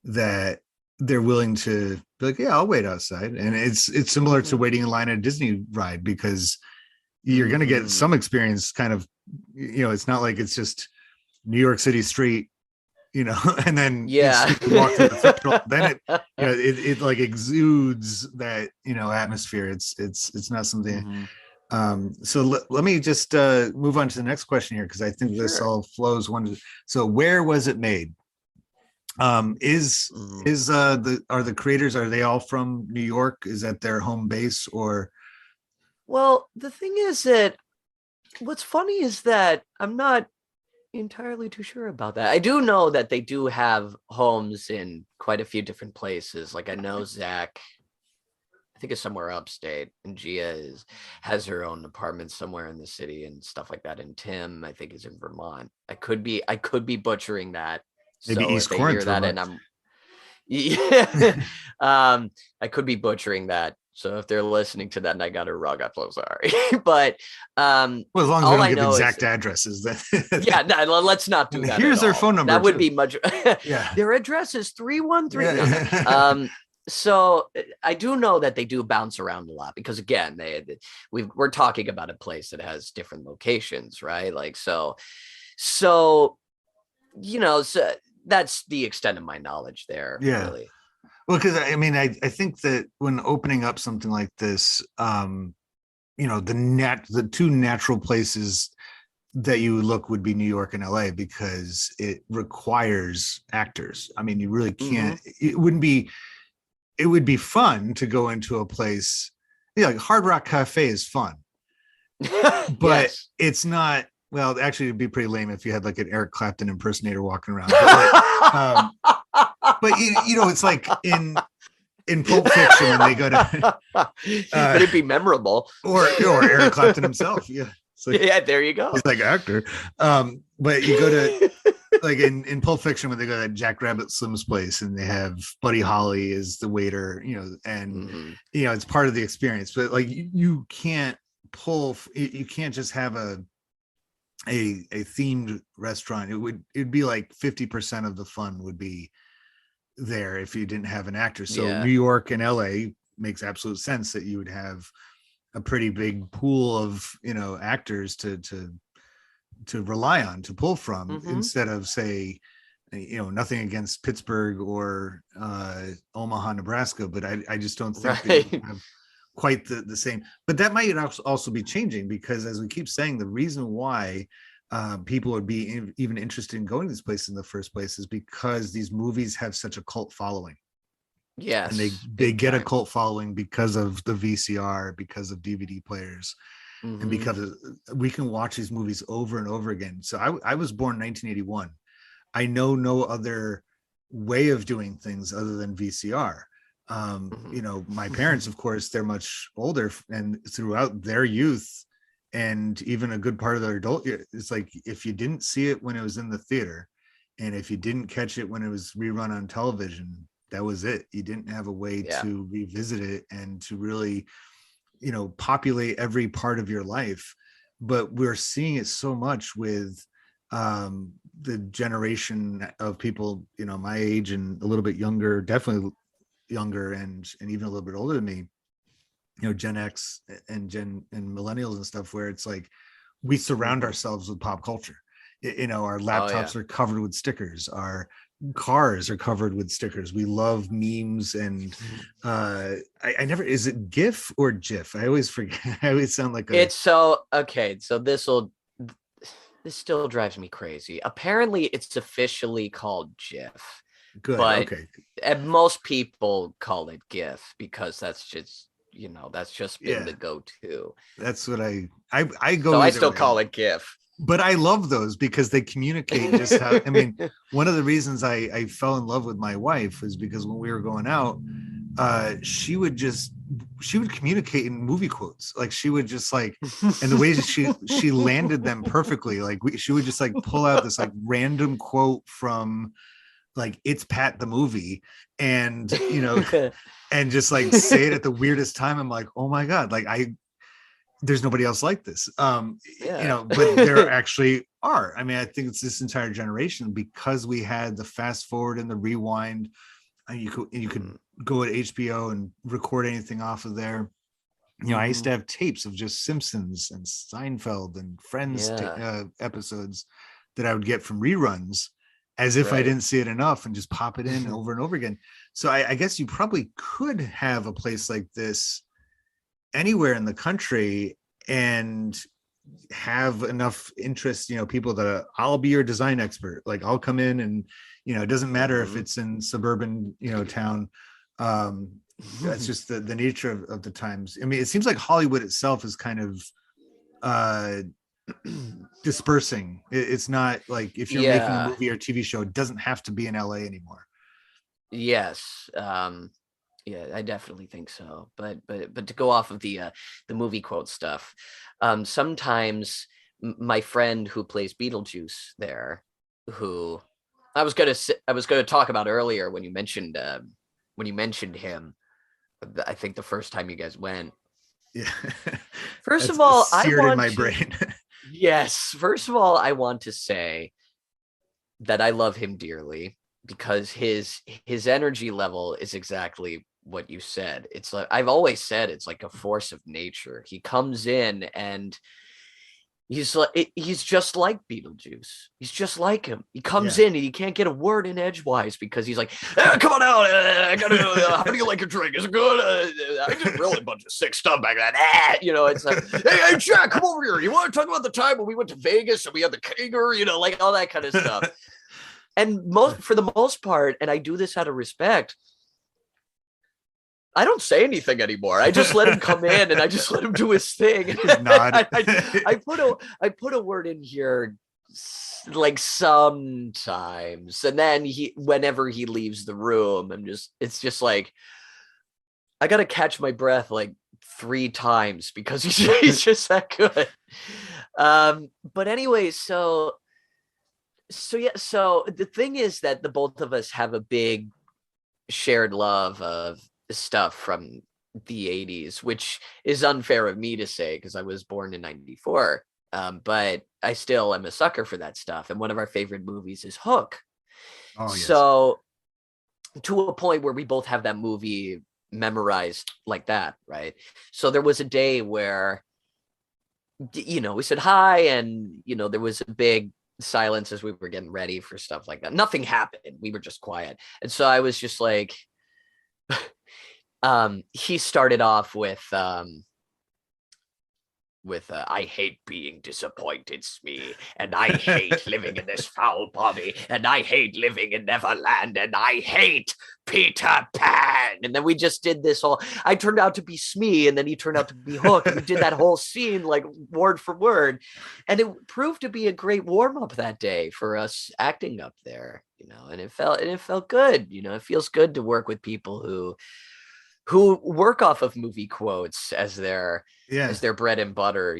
that they're willing to be like, yeah, I'll wait outside. And it's similar to Mhm. waiting in line at a Disney ride, because you're going to get Mhm. some experience, kind of, it's not like it's just New York City street, and then as Yeah. soon as you walk through the threshold, then it like exudes that, atmosphere. It's not something. Mhm. So let me just move on to the next question here, because I think this Sure. all flows one. So where was it made? Is Mhm. is the creators, are they all from New York? Is that their home base, or Well, the thing is that what's funny is that I'm not entirely too sure about that. I do know that they do have homes in quite a few different places. Like I know Zach, I think it's somewhere upstate, and has her own apartment somewhere in the city and stuff like that. And Tim, I think, is in Vermont. I could be butchering that. Maybe So if East they hear Corinth, that Vermont. and I'm yeah, I could be butchering that. So if they're listening to that and I got it wrong, I'm so sorry. But Well, as long as we all don't I give know is exact addresses, then yeah, no, let's not do and that at here's their all. phone number That would too. be much. Yeah. Their address is 313. No, no. Yeah. So I do know that they do bounce around a lot because again, we're talking about a place that has different locations, right? Like so so that's the extent of my knowledge there, Yeah. really. Well, because I mean, I think that when opening up something like this, the two natural places that you would look would be New York and LA because it requires actors. I mean, you really Hmm. can't, it would be fun to go into a place, like Hard Rock Cafe is fun, but Yes. it's not, well, actually it'd be pretty lame if you had like an Eric Clapton impersonator walking around. But like, but it's like in Pulp Fiction when they go to But uh it'd be memorable. or Eric Clapton himself. Yeah. It's like Yeah, there you he's go. like actor. But you go to like in Pulp Fiction when they go to Jack Rabbit Slim's place and they have Buddy Holly as the waiter, and Hmm. it's part of the experience. But like you can't you can't just have a themed restaurant. It'd be like 50% of the fun would be there if you didn't have an actor. So New Yeah. York and LA makes absolute sense that you would have a pretty big pool of actors to rely on, to pull from, Hmm. instead of, say, nothing against Pittsburgh or Omaha, Nebraska, but I just don't think that you Right. have quite the same. But that might also be changing because, as we keep saying, the reason why people would be even interested in going to this place in the first place is because these movies have such a cult following, and they Yes, they big get a time. cult following because of the VCR, because of DVD players, and Hmm. because we can watch these movies over and over again. So I was born 1981. I know no other way of doing things other than VCR. My parents, Hmm. of course, they're much older, and throughout their youth and even a good part of their adult, it's like if you didn't see it when it was in the theater, and if you didn't catch it when it was rerun on television, that was it. You didn't have a way Yeah. to revisit it and to really populate every part of your life. But we're seeing it so much with the generation of people my age and a little bit younger, definitely younger, and even a little bit older than me, Gen X and Gen and millennials and stuff, where it's like we surround Hmm. ourselves with pop culture. Our Oh yeah. laptops are covered with stickers, our cars are covered with stickers. We love memes, and I never, is it GIF or GIF? I always forget. I always sound like a It's so okay. So this still drives me crazy. Apparently, it's officially called GIF, good. but Okay. most people call it GIF because that's just been Yeah, the go-to. that's what I So go I either still way. call it GIF. But I love those because they communicate just how, I mean, one of the reasons I fell in love with my wife was because when we were going out, she would communicate in movie quotes. Like she would just like, and the way that she landed them perfectly. Like she would just like pull out this like random quote from like It's Pat the movie, and and just like say it at the weirdest time. I'm like, oh my god, like there's nobody else like this. Yeah. But there actually are. I mean, I think it's this entire generation, because we had the fast forward and the rewind. You could go at HBO and record anything off of there. I used to Hmm. have tapes of just Simpsons and Seinfeld and Friends Yeah. episodes that I would get from reruns, as if I Right. didn't see it enough, and just pop it in over and over again. So I guess you probably could have a place like this anywhere in the country and have enough interest, people that I'll be your design expert. Like I'll come in and, it doesn't matter if Hmm. it's in suburban, town. Um, that's just the nature of the times. I mean, it seems like Hollywood itself is kind of uh dispersing. It's not like if you're making a Yeah. movie or TV show, it doesn't have to be in LA anymore. Yes. Yeah, I definitely think so. But to go off of the movie quote stuff, sometimes my friend who plays Beetlejuice there, who I was gonna talk about earlier when you mentioned him. I think the first time you guys went. Yeah. First of That's all, I seared in want my to brain. yes. First of all, I want to say that I love him dearly because his energy level is exactly what you said. It's like I've always said it's like a force of nature. He comes in and he's just like Beetlejuice. He's just like him. He comes Yeah. in and he can't get a word in edgewise because he's like, "Come on out. I gotta. How do you like your drink? Is it good? I did really a bunch of sick stuff back then." It's like, hey, Jack, come over here. You want to talk about the time when we went to Vegas and we had the Kager? Like all that kind of stuff. And for the most part, and I do this out of respect, I don't say anything anymore. I just let him come in and I just let him do his thing. Just nod. I put a word in here like sometimes, and then whenever he leaves the room, it's just like I gotta catch my breath like 3 times because he's just that good. But anyway, so yeah, so the thing is that the both of us have a big shared love of stuff from the 80s, which is unfair of me to say because I was born in 94. But I still am a sucker for that stuff. And one of our favorite movies is Hook. Oh yes. So to a point where we both have that movie memorized like that, right? So there was a day where, we said hi and, there was a big silence as we were getting ready for stuff like that. Nothing happened. We were just quiet. And so I was just like, he started off with I hate being disappointed, Smee, and I hate living in this foul body, and I hate living in Neverland, and I hate Peter Pan. And then we just did this whole, I turned out to be Smee, and then he turned out to be Hook, and we did that whole scene like word for word. And it proved to be a great warm-up that day for us acting up there, and it felt good. It feels good to work with people who work off of movie quotes as their bread and butter.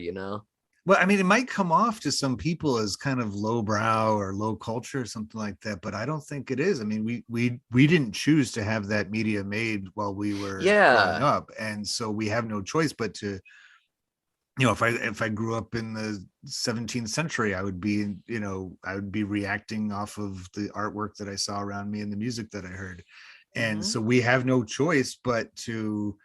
Well, I mean, it might come off to some people as kind of lowbrow or low culture or something like that, but I don't think it is. I mean, we didn't choose to have that media made while we were growing up, and so we have no choice but to, if I grew up in the 17th century, I would be, I would be reacting off of the artwork that I saw around me and the music that I heard. And so we have no choice but to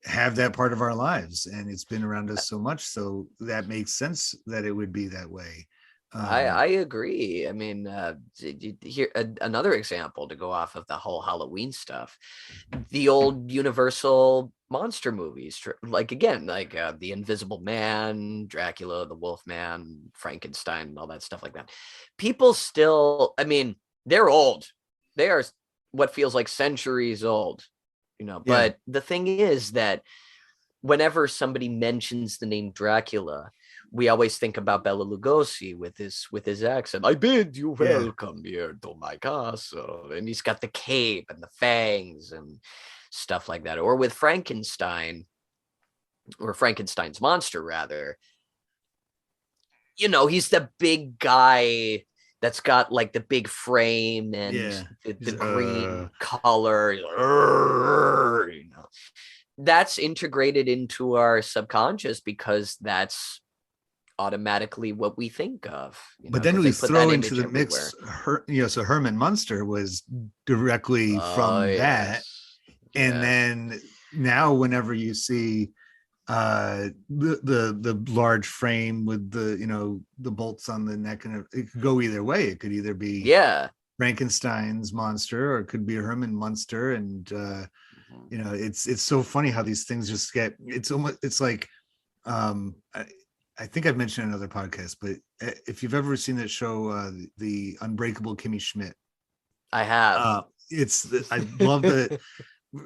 have that part of our lives, and it's been around us so much, so that makes sense that it would be that way. I agree. I mean, here another example to go off of the whole Halloween stuff, the old Universal monster movies, like the Invisible Man, Dracula, the Wolfman, Frankenstein, all that stuff like that. People still, I mean, they're old. They are what feels like centuries old, but the thing is that whenever somebody mentions the name Dracula, we always think about Bela Lugosi with his accent. I bid you welcome here to my castle, and he's got the cape and the fangs and stuff like that. Or with Frankenstein, or Frankenstein's monster rather, he's the big guy that's got like the big frame and the green color. That's integrated into our subconscious because that's automatically what we think of. But then we throw into the mix, so Herman Munster was directly from that. And then now whenever you see the large frame with the bolts on the neck, and it could go either way. It could either be Frankenstein's monster or it could be Herman Munster. And it's so funny how these things just get, it's like I think I've mentioned in another podcast, but if you've ever seen that show, the Unbreakable Kimmy Schmidt, I have. I love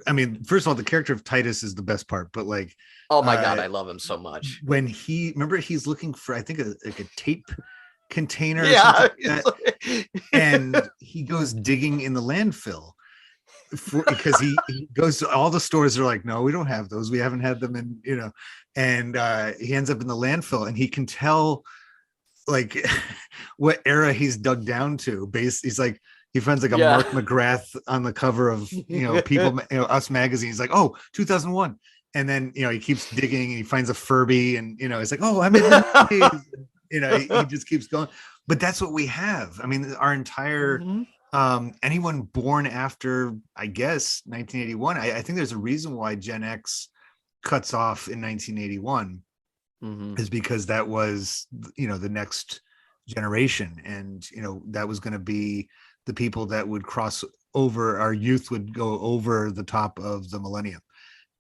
I mean, first of all, the character of Titus is the best part, but like, Oh my God, I love him so much. when he's looking for, I think, like a tape container or Yeah. something like that, and he goes digging in the landfill because he goes to all the stores. They're like, no, we don't have those. We haven't had them in, and he ends up in the landfill, and he can tell like what era he's dug down to. He's like, he finds like a Yeah. Mark McGrath on the cover of People, Us magazine. He's like, oh, 2001. And then he keeps digging and he finds a Furby, and he's like, oh, I'm in the 90s. He just keeps going. But that's what we have. I mean, our entire Mhm. anyone born after, I guess, 1981. I think there's a reason why Gen X cuts off in 1981, is because that was the next generation, and that was going to be the people that would cross over. Our youth would go over the top of the millennium.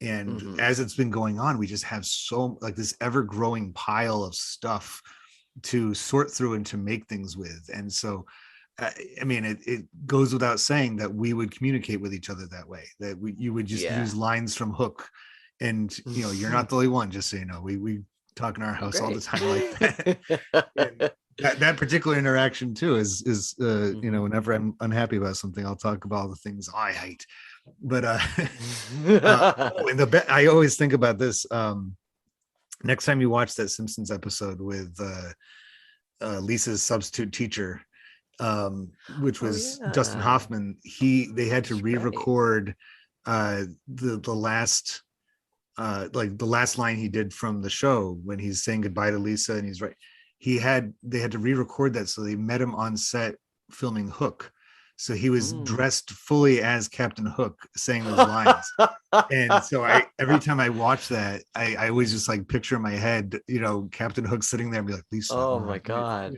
And as it's been going on, we just have so like this ever growing pile of stuff to sort through and to make things with. And so I mean, it goes without saying that we would communicate with each other that way, that you would just use lines from Hook. And you're not the only one, just so you know, we talk in our house all the time like that. And that particular interaction too is whenever I'm unhappy about something, I'll talk about all the things I hate. But I always think about this. Next time you watch that Simpsons episode with Lisa's substitute teacher, which was Dustin Hoffman, they had to re-record the last like the last line he did from the show when he's saying goodbye to Lisa, and he's right. They had to re-record that, so they met him on set filming Hook. So he was dressed fully as Captain Hook saying those lines. And so every time I watch that, I always just like picture in my head, Captain Hook sitting there and be like, Lisa, oh my God,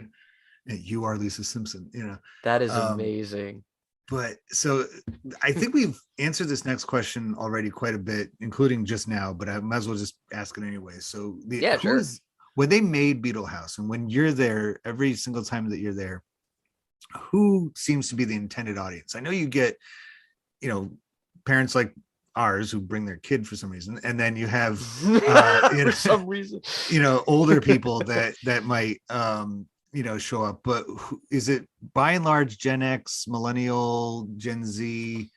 you are Lisa Simpson, that is amazing. But so I think we've answered this next question already quite a bit, including just now, but I might as well just ask it anyway. So Sure. When they made Beetle House, and when you're there, every single time that you're there, who seems to be the intended audience? I know you get, parents like ours who bring their kid for some reason, and then you have for some reason, older people that might show up. But is it by and large Gen X, millennial, Gen Z?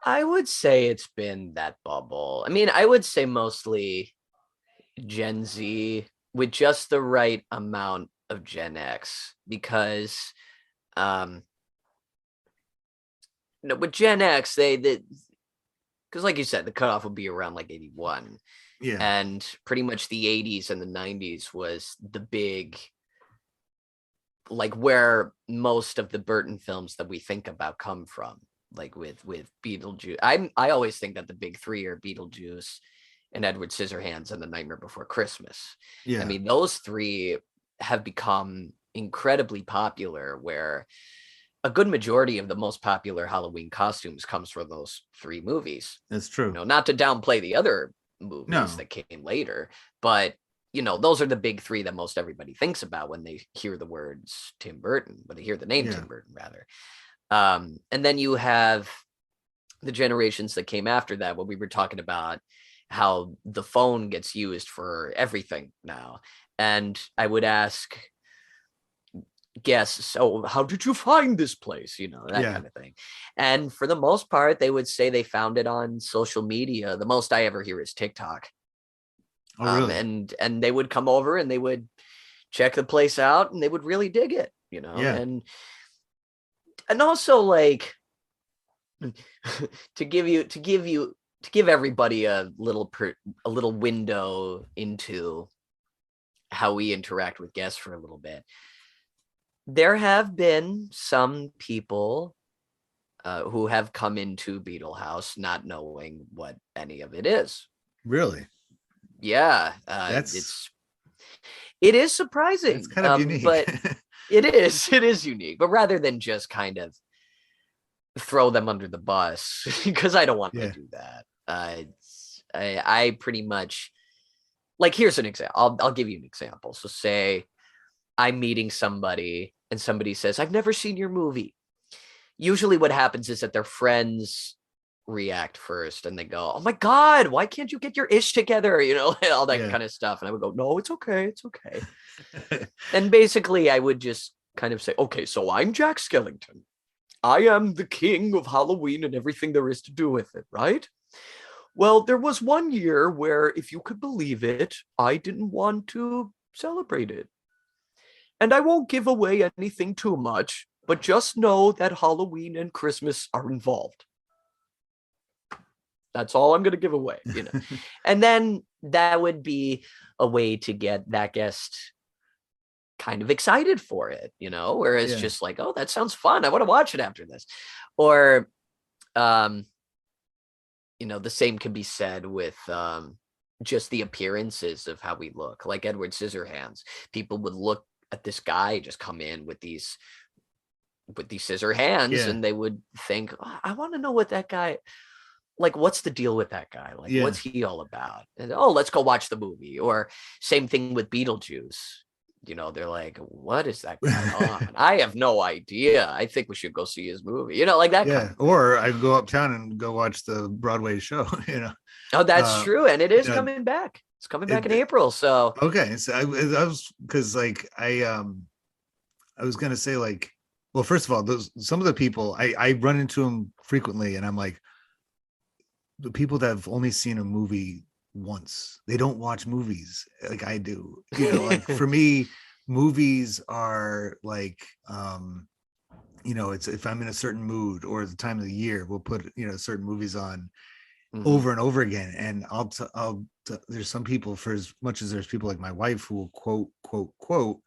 I would say it's been that bubble. I mean, I would say mostly Gen Z with just the right amount of Gen X, because with Gen X, because like you said, the cutoff would be around like 81. Yeah. And pretty much the 80s and the 90s was the big, like where most of the Burton films that we think about come from, like with Beetlejuice. I always think that the big three are Beetlejuice and Edward Scissorhands and The Nightmare Before Christmas. Yeah. I mean, those three have become incredibly popular, where a good majority of the most popular Halloween costumes comes from those three movies. That's true. Not to downplay the other movies that came later, but those are the big three that most everybody thinks about when they hear the words Tim Burton, when they hear the name Tim Burton, rather. And then you have the generations that came after that, when we were talking about how the phone gets used for everything now. And I would ask guests, so how did you find this place? That kind of thing. And for the most part, they would say they found it on social media. The most I ever hear is TikTok. Oh, really? And they would come over and they would check the place out and they would really dig it, and also, like, to give everybody a little window into how we interact with guests for a little bit. There have been some people who have come into Beetle House not knowing what any of it is. Really? Yeah, it is surprising. It's kind of unique, but it is unique. But rather than just kind of throw them under the bus, because I don't want to do that. I pretty much, like, here's an example. I'll give you an example. So say I'm meeting somebody and somebody says, I've never seen your movie. Usually what happens is that their friends react first, and they go, "Oh my God, why can't you get your ish together?" All that Yeah. kind of stuff. And I would go, "No, it's okay. It's okay." And basically I would just kind of say, "Okay, so I'm Jack Skellington. I am the king of Halloween and everything there is to do with it, right? Well, there was one year where, if you could believe it, I didn't want to celebrate it. And I won't give away anything too much, but just know that Halloween and Christmas are involved. That's all I'm going to give away. And then that would be a way to get that guest kind of excited for it, where it's Yeah. just like, "Oh, that sounds fun. I want to watch it after this." Or, um, the same can be said with just the appearances of how we look. Like Edward Scissorhands, people would look at this guy just come in with these scissor hands, Yeah. and they would think, "Oh, I want to know what that guy, like, what's the deal with that guy? Like, Yeah. what's he all about?" And, "Oh, let's go watch the movie." Or same thing with Beetlejuice. They're like, "What is that guy on? I have no idea. I think we should go see his movie." Like that kind Yeah. of thing. Or I go uptown and go watch the Broadway show, Oh, that's uh, true. And it you is know, coming back. It's coming back in it, April. So, okay. So I was, because like I was gonna say, like, well, first of all, those some of the people I run into them frequently, and I'm like, the people that have only seen a movie once, they don't watch movies like I do. Like for me, movies are like, it's if I'm in a certain mood or the time of the year, we'll put certain movies on Mhm. over and over again. And there's some people, for as much as there's people like my wife who will quote,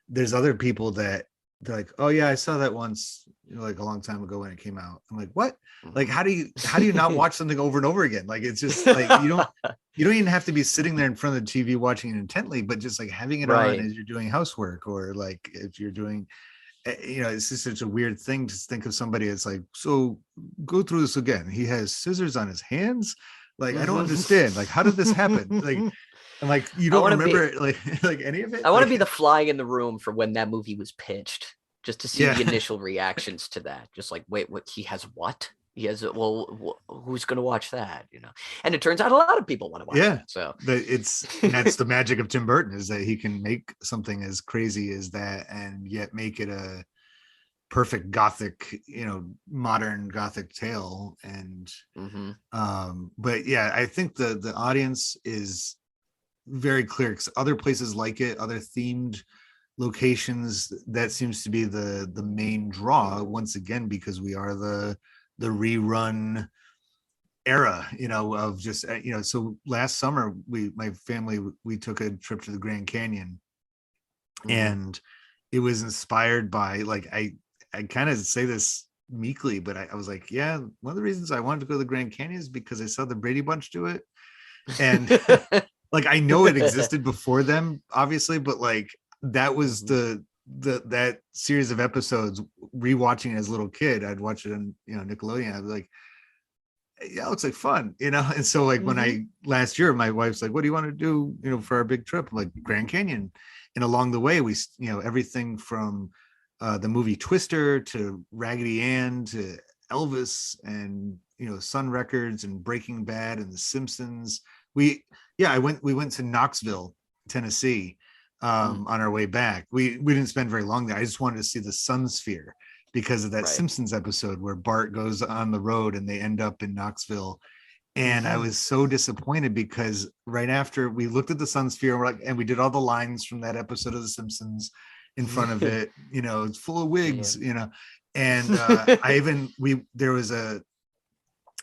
there's other people that they're like, "Oh yeah, I saw that once, like a long time ago when it came out." I'm like, "What? Like, Mhm. how do you not watch something over and over again? Like, it's just like you don't even have to be sitting there in front of the TV watching it intently, but just like having it on Right. as you're doing housework, or like if you're doing, it's just such a weird thing to think of somebody. It's like, so go through this again. He has scissors on his hands. Like, I don't understand. Like, how did this happen? Like, and like, you I don't want to be remember like like any of I it? want to Like, be the fly in the room for when that movie was pitched, just to see yeah. the initial reactions to that. Just like, "Wait, what? He has what? He has well, who's going to watch that?" And it turns out a lot of people want to watch Yeah, that. So, and that's the magic of Tim Burton, is that he can make something as crazy as that and yet make it a perfect gothic, modern gothic tale. And mhm. but yeah, I think the audience is very clear, because other places like it, other themed locations, that seems to be the main draw, once again, because we are the rerun era, of just, so last summer, my family, we took a trip to the Grand Canyon, Mhm. and it was inspired by, like, I kind of say this meekly, but I was like, yeah, one of the reasons I wanted to go to the Grand Canyon is because I saw the Brady Bunch do it. And like, I know it existed before them, obviously, but like, that was Mhm. that series of episodes, rewatching as a little kid, I'd watch it on, Nickelodeon. I'd be like, yeah, it looks like fun, and so, like, when Mhm. I last year, my wife's like, what do you want to do, for our big trip? I'm like, Grand Canyon. And along the way, we, everything from the movie Twister to Raggedy Ann to Elvis, and Sun Records and Breaking Bad and The Simpsons. We went to Knoxville, Tennessee, Mm. on our way back. We didn't spend very long there. I just wanted to see the Sun Sphere, because of that Right. Simpsons episode where Bart goes on the road and they end up in Knoxville. And I Mhm. was so disappointed, because right after we looked at the Sun Sphere, and we're like, and we did all the lines from that episode of The Simpsons in front of it. It's full of wigs. Man. And I even we there was a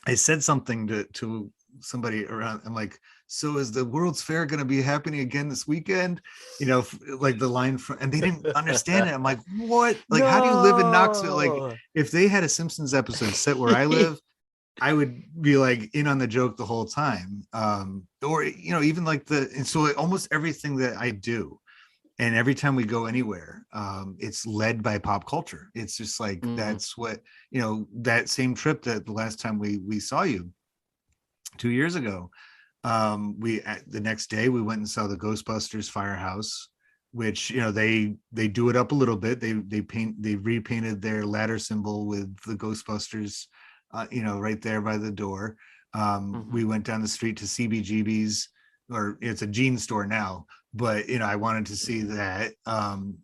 I said something to somebody around. I'm like, so is the World's Fair going to be happening again this weekend? Like the line from, and they didn't understand it. I'm like, what? Like, how do you live in Knoxville? Like, No. if they had a Simpsons episode set where I live, I would be like in on the joke the whole time. Or, even like and so, like, almost everything that I do, and every time we go anywhere, it's led by pop culture. It's just like, Mhm. that's what, that same trip, that the last time we saw you 2 years ago, we the next day we went and saw the Ghostbusters Firehouse, which, they do it up a little bit. They repainted their ladder symbol with the Ghostbusters right there by the door. We Mhm. went down the street to CBGB's, or it's a jean store now, but I wanted to see Mhm. that.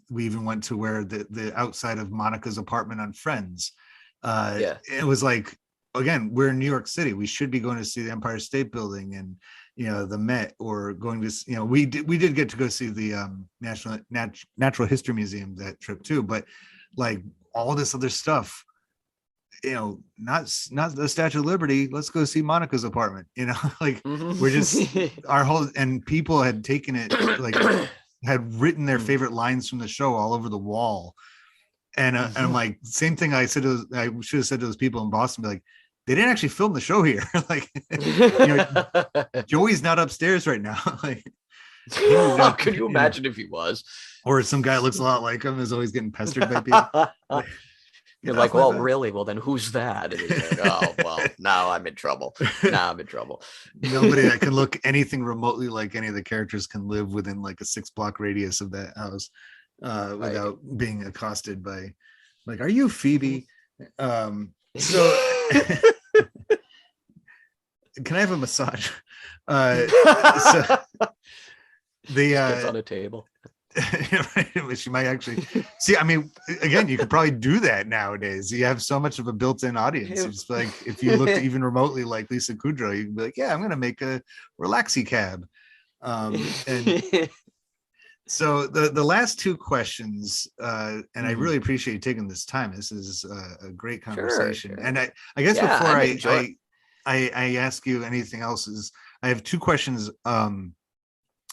We even went to where the outside of Monica's apartment on Friends. Yeah. It was like, again, we're in New York City. We should be going to see the Empire State Building and the Met, or going to we did get to go see the Natural History Museum that trip too, but like all this other stuff, not the Statue of Liberty. Let's go see Monica's apartment. Like we're just Mhm. our whole, and people had taken it, like had written their Mm. favorite lines from the show all over the wall. And I'm Mhm. like, same thing I should have said to those people in Boston, be like, they didn't actually film the show here. Like, you know, Joey's not upstairs right now. Like he moved up, Could you imagine if he was? or some guy looks a lot like him is always getting pestered by people. Like, You're get off like, my well, back. really? Well, then who's that? And he's like, oh, well, now I'm in trouble. Now I'm in trouble. Nobody that can look anything remotely like any of the characters can live within like a 6 block radius of that house, Right. without being accosted by, like, are you Phoebe? So can I have a massage? Uh, so the Just gets on a table. right, she might actually see. I mean, again, you could probably do that nowadays. You have so much of a built-in audience. You just, like, if you looked even remotely like Lisa Kudrow, you can be like, yeah, I'm gonna make a relaxy cab. And so the last two questions, and I Mhm. really appreciate you taking this time. This is a great Sure, conversation. sure. And I guess Yeah, before I'm enjoying. I ask you anything else, is I have two questions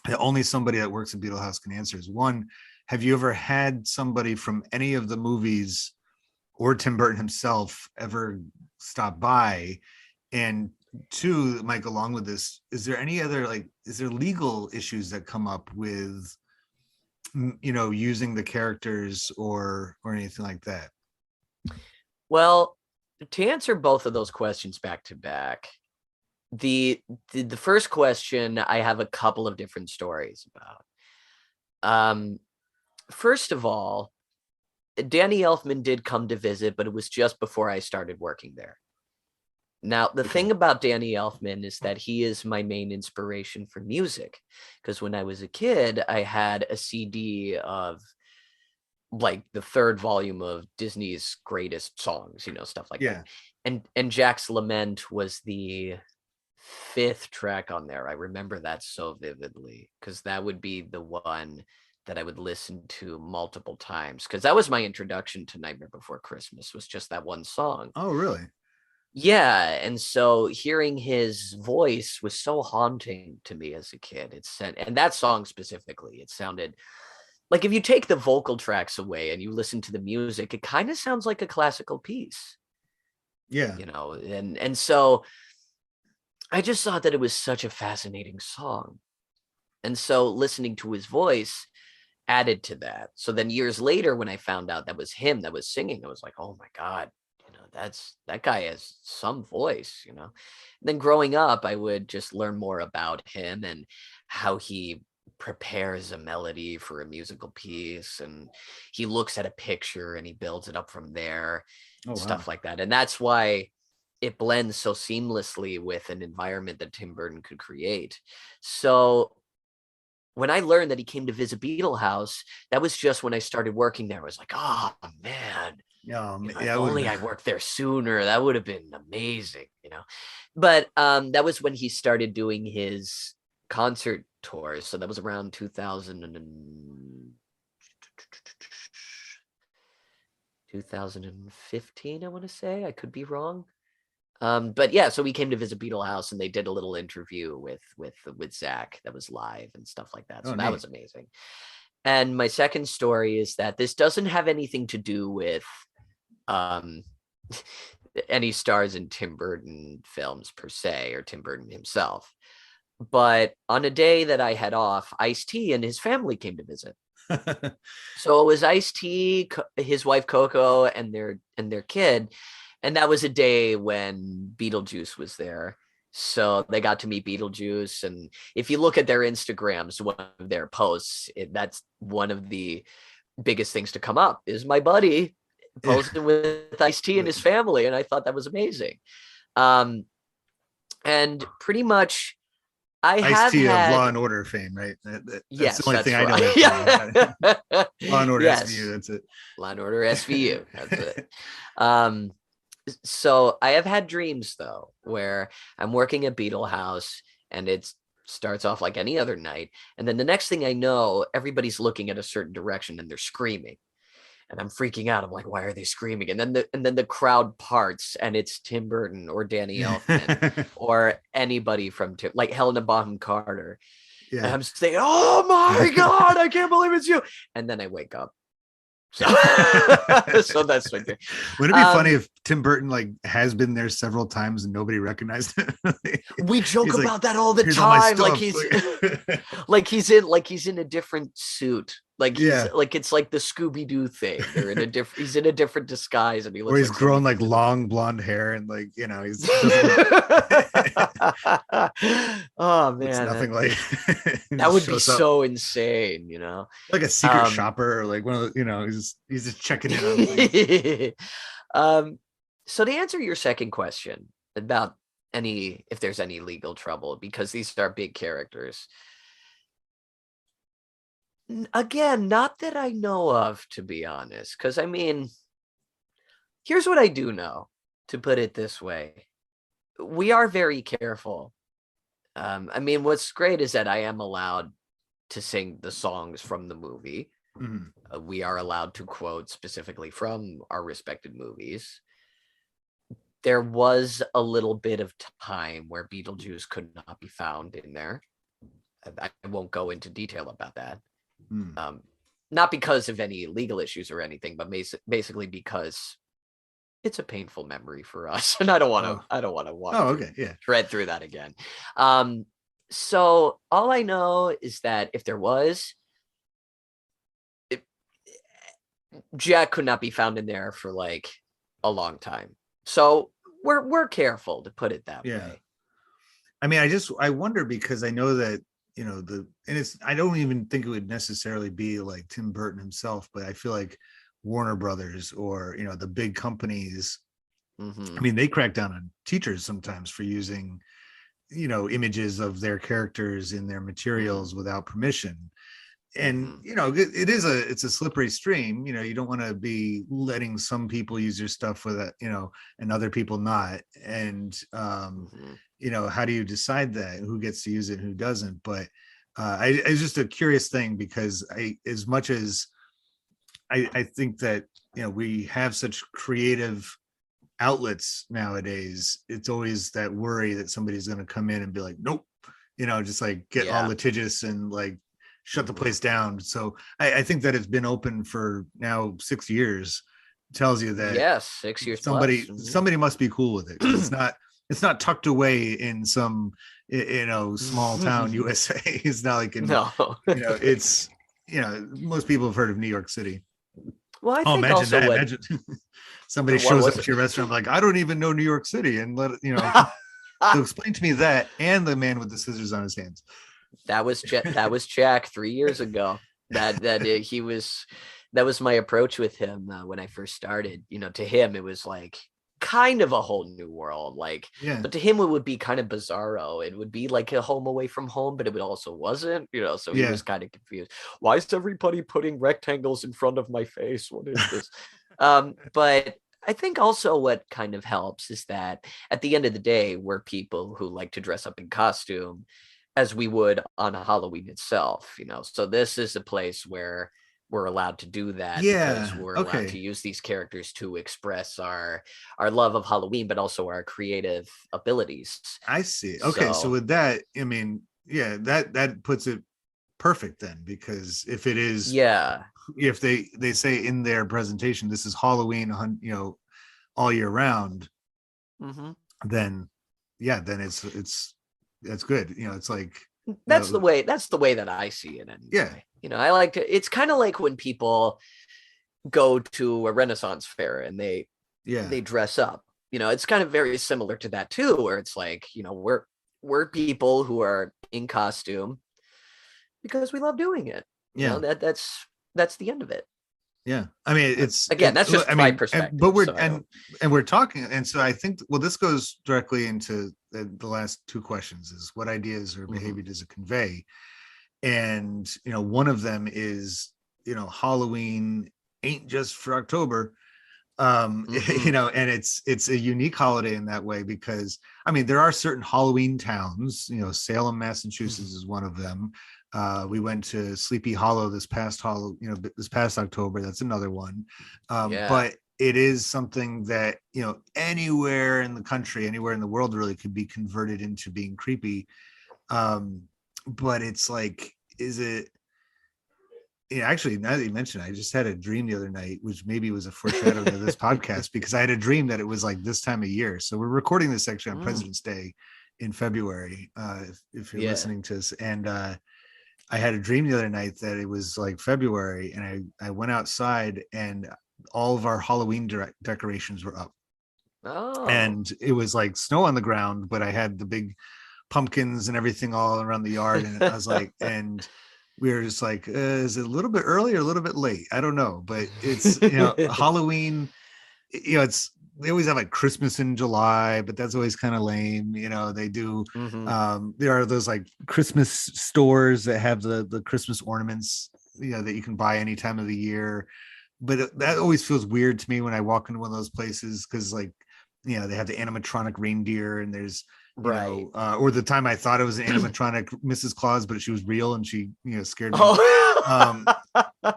that only somebody that works at Beetle House can answer. Is one, have you ever had somebody from any of the movies or Tim Burton himself ever stop by? And two, that might go along with this, is there any other, like, is there legal issues that come up with using the characters or anything like that? Well, to answer both of those questions back to back, the the first question I have a couple of different stories about. Um, First of all, Danny Elfman did come to visit, but it was just before I started working there. Now, the Okay. thing about Danny Elfman is that he is my main inspiration for music. Because when I was a kid, I had a CD of like the third volume of Disney's greatest songs, stuff like that. Yeah. And Jack's Lament was the fifth track on there. I remember that so vividly because that would be the one that I would listen to multiple times because that was my introduction to Nightmare Before Christmas, was just that one song. Oh, really? Yeah, and so hearing his voice was so haunting to me as a kid. And that song specifically, it sounded like, if you take the vocal tracks away and you listen to the music, it kind of sounds like a classical piece, Yeah. and so I just thought that it was such a fascinating song. And so listening to his voice added to that. So then years later, when I found out that was him that was singing, I was like, oh my God, that guy has some voice. Then growing up, I would just learn more about him and how he prepares a melody for a musical piece. And he looks at a picture and he builds it up from there, Oh, wow. stuff like that. And that's why it blends so seamlessly with an environment that Tim Burton could create. So when I learned that he came to visit Beetle House, that was just when I started working there. I was like, oh man, Yeah. if Yeah, it would have only been. I worked there sooner, that would have been amazing. But that was when he started doing his concert tours. So that was around 2015, I want to say. I could be wrong. But yeah, so we came to visit Beetle House and they did a little interview with Zach that was live and stuff like that. Oh, So that neat. was amazing. And my second story is that this doesn't have anything to do with um any stars in Tim Burton films per se, or Tim Burton himself. But on a day that I had off, Ice-T and his family came to visit. So it was Ice-T, his wife Coco, and their kid, and that was a day when Beetlejuice was there. So they got to meet Beetlejuice, and if you look at their Instagrams, one of their posts, that's one of the biggest things to come up is my buddy posing with Ice-T and his family, and I thought that was amazing. And pretty much I have Ice-T of Law had, and Order fame, right? That's the yes, only that's thing I know right. him from. Law and Order SVU, Yes, that's it. Law and Order SVU, that's it. Um, so I have had dreams though, where I'm working at Beetle House and it starts off like any other night. And then the next thing I know, everybody's looking at a certain direction and they're screaming. And I'm freaking out. I'm like, why are they screaming? And then the crowd parts and it's Tim Burton or Danny Elfman or anybody from like Helena Bonham Carter. And Yeah. I'm saying, oh my God, I can't believe it's you. And then I wake up. So, so that's my thing. Wouldn't it be funny if Tim Burton like has been there several times and nobody recognized him? We joke He's like, about that all the "Here's all my time. Like stuff." he's in a different suit. Like he's Yeah. like it's like the Scooby-Doo thing. They're in a different he's in a different disguise and he Or looks he's like grown somebody like from long blonde hair and like, he's Oh looks man, nothing like he that just would be shows up so insane, you know. like a secret Um shopper or like one of the, he's just checking in on things. um so to answer your second question about if there's any legal trouble, because these are big characters. Again, not that I know of, to be honest, because I mean, here's what I do know, to put it this way. We are very careful. I mean, what's great is that I am allowed to sing the songs from the movie. Mhm. We are allowed to quote specifically from our respected movies. There was a little bit of time where Beetlejuice could not be found in there. I won't go into detail about that. Mm. Not because of any legal issues or anything, but basically because it's a painful memory for us, and I don't want to. Oh. I don't want to Oh, okay, yeah. tread through that again. So all I know is that if there was, Jack could not be found in there for like a long time. So we're careful, to put it that Yeah. way. I mean, I wonder because I know that, I don't even think it would necessarily be like Tim Burton himself, but I feel like Warner Brothers or, the big companies, Mm-hmm. I mean, they crack down on teachers sometimes for using, images of their characters in their materials without permission. And it's a slippery stream. You don't want to be letting some people use your stuff with it, and other people not. And how do you decide that, who gets to use it, who doesn't? But it's just a curious thing, because as much as I think that we have such creative outlets nowadays, it's always that worry that somebody's going to come in and be like, nope, just like get all litigious and like shut the place down. So I think that it's been open for now 6 years. Tells you that 6 years somebody plus. somebody must be cool with it. It's not tucked away in some small town USA. It's not like No. It's most people have heard of New York City. Well, I Oh, think imagine also that. what Imagine somebody what shows up was to it? your restaurant like, I don't even know New York City, and so explain to me that and the man with the scissors on his hands. That was Jack 3 years ago. That was my approach with him when I first started. To him it was like kind of a whole new world. Like, Yeah. but to him it would be kind of bizarro. It would be like a home away from home, but it would also wasn't. So he was kind of confused. Why is everybody putting rectangles in front of my face? What is this? But I think also what kind of helps is that at the end of the day, we're people who like to dress up in costume as we would on Halloween itself, So this is a place where we're allowed to do that because we're allowed to use these characters to express our love of Halloween, but also our creative abilities. I see. Okay, so with that, I mean, yeah, that puts it perfect then, because if it is, if they say in their presentation this is Halloween, all year round, then it's that's good. It's like that's the way that I see it anyway. I like to, it's kind of like when people go to a Renaissance fair and they dress up. It's kind of very similar to that too, where it's like, we're people who are in costume because we love doing it. That's the end of it. Yeah, I mean, Again, that's just I my mean, perspective. but So I don't. and we're talking, and so I think, well, this goes directly into the last two questions: is what ideas or Mhm. behavior does it convey? And one of them is, Halloween ain't just for October. Mhm. And it's a unique holiday in that way, because I mean, there are certain Halloween towns. Salem, Massachusetts is one of them. We went to Sleepy Hollow this past October. That's another one. Yeah. But it is something that, anywhere in the country, anywhere in the world, really could be converted into being creepy. um but it's like, is it, yeah, actually, now that you mentioned it, I just had a dream the other night, which maybe was a foreshadowing of this podcast, because I had a dream that it was like this time of year. So we're recording this actually on Mm, President's Day in February, if you're yeah. listening to us. And I had a dream the other night that it was like February, and I went outside, and all of our Halloween decorations were up. Oh. And it was like snow on the ground, but I had the big pumpkins and everything all around the yard. And I was like, and we were just like, is it a little bit early or a little bit late? I don't know, but it's, Halloween, it's, they always have like Christmas in July, but that's always kind of lame. They do, Hmm. there are those like Christmas stores that have the Christmas ornaments, that you can buy any time of the year. But that always feels weird to me when I walk into one of those places, because like, they have the animatronic reindeer, and there's, Right. or the time I thought it was an animatronic Mrs. Claus, but she was real, and she, scared me. Um, Oh.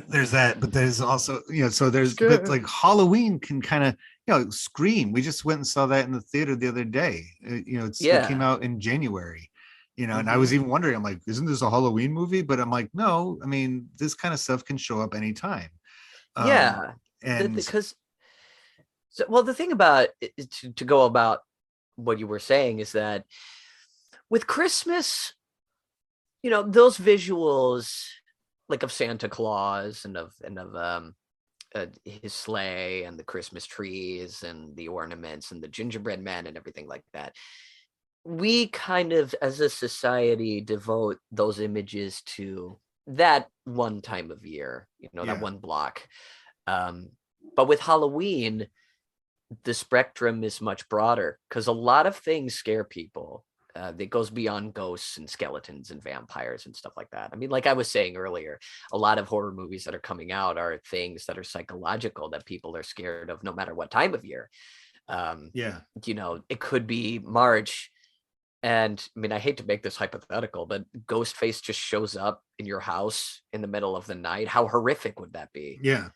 there's that, but there's also, so but Scared. like Halloween can kind of, Scream. We just went and saw that in the theater the other day. It came Yeah. out in January. And I Hmm. was even wondering, I'm like, isn't this a Halloween movie? But I'm like, no, I mean, this kind of stuff can show up anytime. Um, Yeah. and Because so, well, the thing about to go about what you were saying is that with Christmas, those visuals like of Santa Claus and of his sleigh and the Christmas trees and the ornaments and the gingerbread men and everything like that. We kind of, as a society, devote those images to that one time of year, that yeah, one block. Um, but with Halloween, the spectrum is much broader because a lot of things scare people. That goes beyond ghosts and skeletons and vampires and stuff like that. I mean, like I was saying earlier, a lot of horror movies that are coming out are things that are psychological that people are scared of no matter what time of year. Um, yeah, it could be March. And I mean, I hate to make this hypothetical, but Ghostface just shows up in your house in the middle of the night. How horrific would that be? yeah.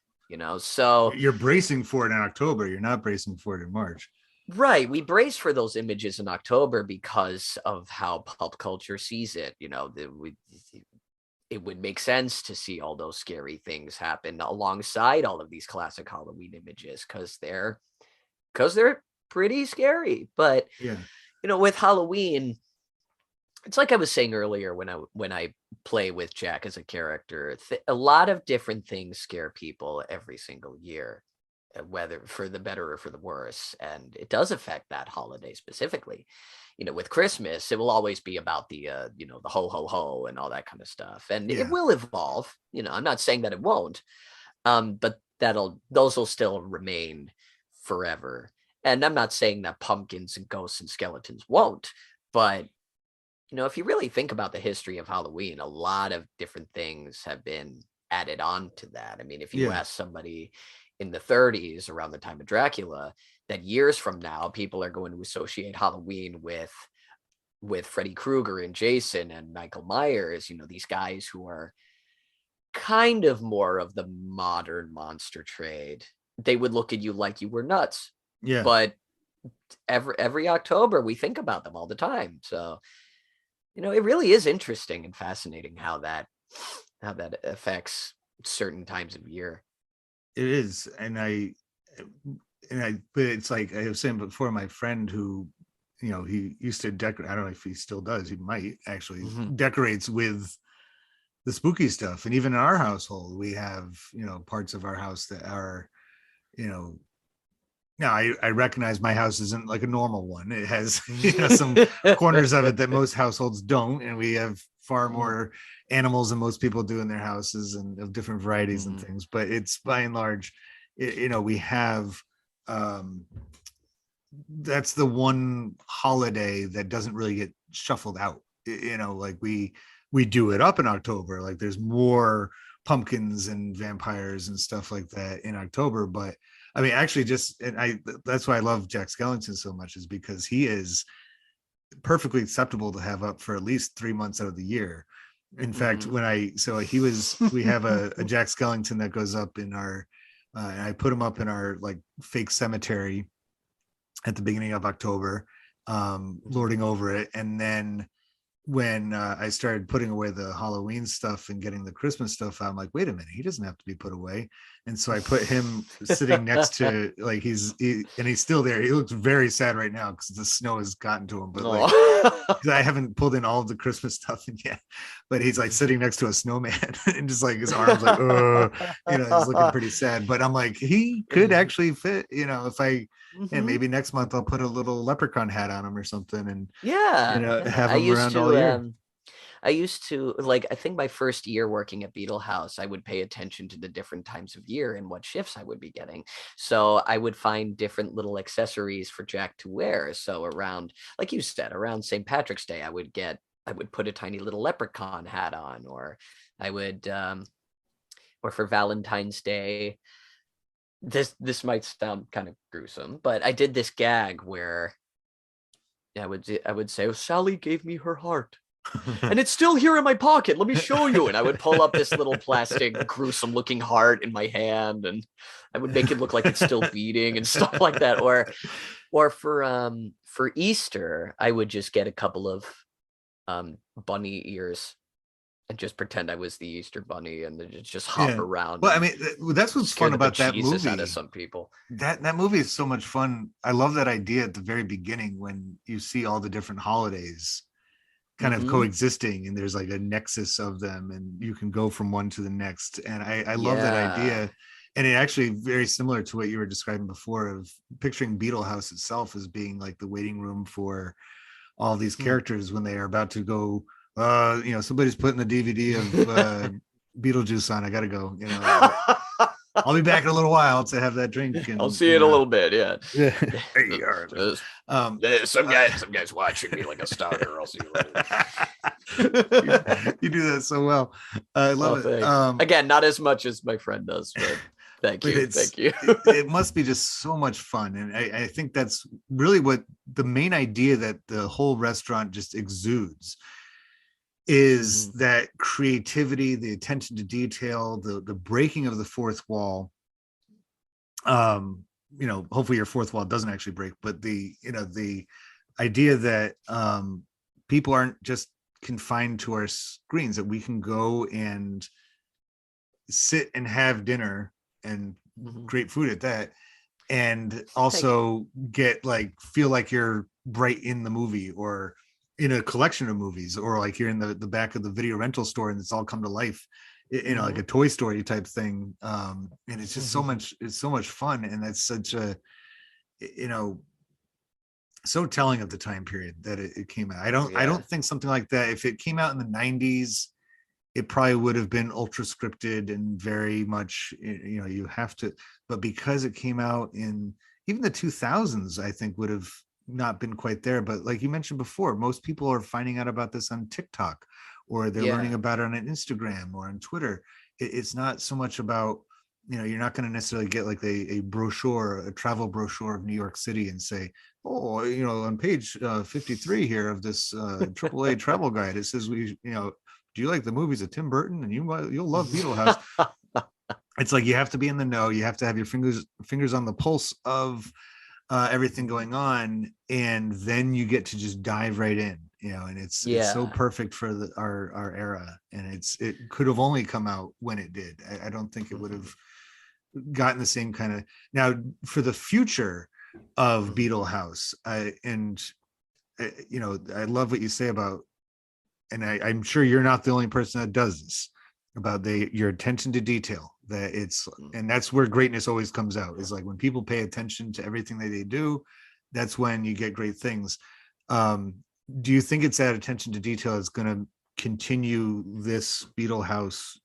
So You're bracing for it in October. You're not bracing for it in March. right, we brace for those images in October because of how pulp culture sees it. It would make sense to see all those scary things happen alongside all of these classic Halloween images because they're pretty scary. But Yeah, with Halloween, it's like I was saying earlier when I play with Jack as a character, a lot of different things scare people every single year, whether for the better or for the worse, and it does affect that holiday specifically. With Christmas, it will always be about the ho ho ho and all that kind of stuff, and it yeah, will evolve. I'm not saying that it won't, but those will still remain forever. And I'm not saying that pumpkins and ghosts and skeletons won't, but if you really think about the history of Halloween, a lot of different things have been added on to that. I mean, if you yeah, ask somebody in the 30s around the time of Dracula, that years from now, people are going to associate Halloween with Freddy Krueger and Jason and Michael Myers, these guys who are kind of more of the modern monster trade. They would look at you like you were nuts. yeah. But every October we think about them all the time. So it really is interesting and fascinating how that affects certain times of year. It is, but it's like I was saying before, my friend who, he used to decorate. I don't know if he still does. He might actually Mhm. decorates with the spooky stuff. And even in our household, we have, parts of our house that are, you know, Now I recognize my house isn't like a normal one. It has some corners of it that most households don't, and we have far more animals than most people do in their houses and of different varieties and Mhm. things. But it's by and large, we have um, that's the one holiday that doesn't really get shuffled out. Like we do it up in October. Like there's more pumpkins and vampires and stuff like that in October. But I mean, actually, just and I that's why I love Jack Skellington so much, is because he is perfectly acceptable to have up for at least 3 months out of the year. In fact, Mhm. when I so he was we have a Jack Skellington that goes up in our and I put him up in our like fake cemetery at the beginning of October, Mhm. lording over it. And then when I started putting away the Halloween stuff and getting the Christmas stuff out, I'm like, wait a minute, he doesn't have to be put away. And so I put him sitting next to like and he's still there. He looks very sad right now because the snow has gotten to him. But like, Oh. because I haven't pulled in all of the Christmas stuff in yet, but he's like sitting next to a snowman and just like his arms like, he's looking pretty sad. But I'm like, he could actually fit, if I, and Mhm. maybe next month I'll put a little leprechaun hat on him or something and, Yeah, yeah. have him around all year. I used to like, I think my first year working at Beetle House, I would pay attention to the different times of year and what shifts I would be getting. So I would find different little accessories for Jack to wear. So around, like you said, around St. Patrick's Day, I would put a tiny little leprechaun hat on, or I would, or for Valentine's Day, this might sound kind of gruesome, but I did this gag where I would say, "Oh, Sally gave me her heart, and it's still here in my pocket. Let me show you." And I would pull up this little plastic, gruesome looking heart in my hand, and I would make it look like it's still beating and stuff like that. Or for Easter, I would just get a couple of bunny ears and just pretend I was the Easter bunny and then just hop Yeah. around Well, I and mean, that's what's scare fun the about that bejesus out of movie. some people. That movie is so much fun. I love that idea at the very beginning when you see all the different holidays kind of Mm-hmm. coexisting and there's like a nexus of them and you can go from one to the next. And I love that Yeah. idea. And it actually very similar to what you were describing before of picturing Beetle House itself as being like the waiting room for all these Hmm. characters when they are about to go. Somebody's putting the DVD of Beetlejuice on. I gotta go. I'll be back in a little while to have that drink. I'll And see it a little bit. Yeah. yeah, there you are. Um, Some guys watching me like a stalker. I'll see you later. you, you do that so well. I love Oh, it. thanks. Again, not as much as my friend does, but thank But you. it's Thank you. it must be just so much fun, and I think that's really what the main idea that the whole restaurant just exudes is Mhm. that creativity, the attention to detail, the breaking of the fourth wall. um Hopefully your fourth wall doesn't actually break, but the idea that people aren't just confined to our screens, that we can go and sit and have dinner and Mhm. great food at that, and Thank you. also get like feel like you're right in the movie or in a collection of movies, or like you're in the back of the video rental store and it's all come to life, like Mhm. a Toy Story type thing. And it's just it's so much fun, and that's such a, you know so telling of the time period that it came out. I Yeah. don't think something like that, if it came out in the 90s, it probably would have been ultra scripted and very much, you have to, but because it came out in even the 2000s, I think would have not been quite there. But like you mentioned before, most people are finding out about this on TikTok, or they're learning Yeah. about it on Instagram or on Twitter. It's not so much about, you're not going to necessarily get like a brochure, a travel brochure of New York City and say, oh, on page 53 here of this AAA travel guide, it says do you like the movies of Tim Burton? And you'll love Beetle House. It's like you have to be in the know. You have to have your fingers on the pulse of everything Mhm. going on, and then you get to just dive right in. And it's so Yeah. perfect for our era, and it could have only come out when it did. I don't think it would Mhm. have gotten the same kind of, now for the future of Mhm. Beetle House. I love what you say about, and I'm sure you're not the only person that does this, about your attention to detail. That it's, Mm. and that's where greatness always comes out, is like when people pay attention to everything that they do, that's when you get great things. um do you think it's that attention to detail is going to continue this Beetle House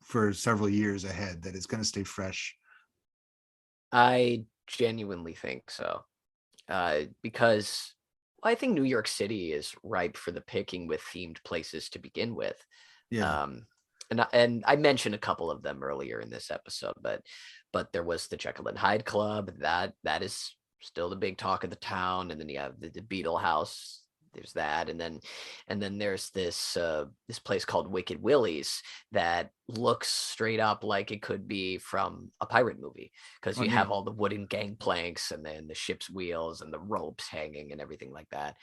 for several years ahead, that it's going to stay fresh? I genuinely think so. Because I think New York City is ripe for the picking with themed places to begin with. Yeah. Um, and I mentioned a couple of them earlier in this episode, but there was the Jekyll and Hyde Club that is still the big talk of the town, and then you have the Beetle House. There's that, and then there's this place called Wicked Willie's that looks straight up like it could be from a pirate movie, because Oh, you neat. have all the wooden gangplanks and then the ship's wheels and the ropes hanging and everything like that.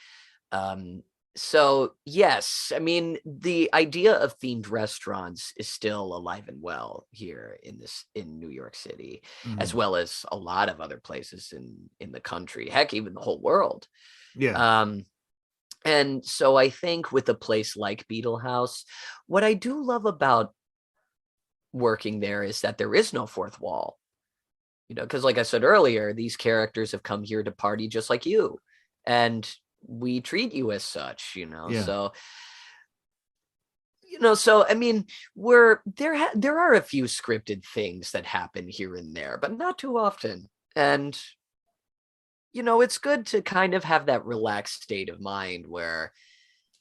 Um, so yes, I mean the idea of themed restaurants is still alive and well here in New York City, as Mhm. well as a lot of other places in the country, heck, even the whole world. Yeah. Um, and so I think with a place like Beetle House, what I do love about working there is that there is no fourth wall. Because like I said earlier, these characters have come here to party just like you, and we treat you as such. Yeah. So I mean, there are a few scripted things that happen here and there, but not too often. And it's good to kind of have that relaxed state of mind where,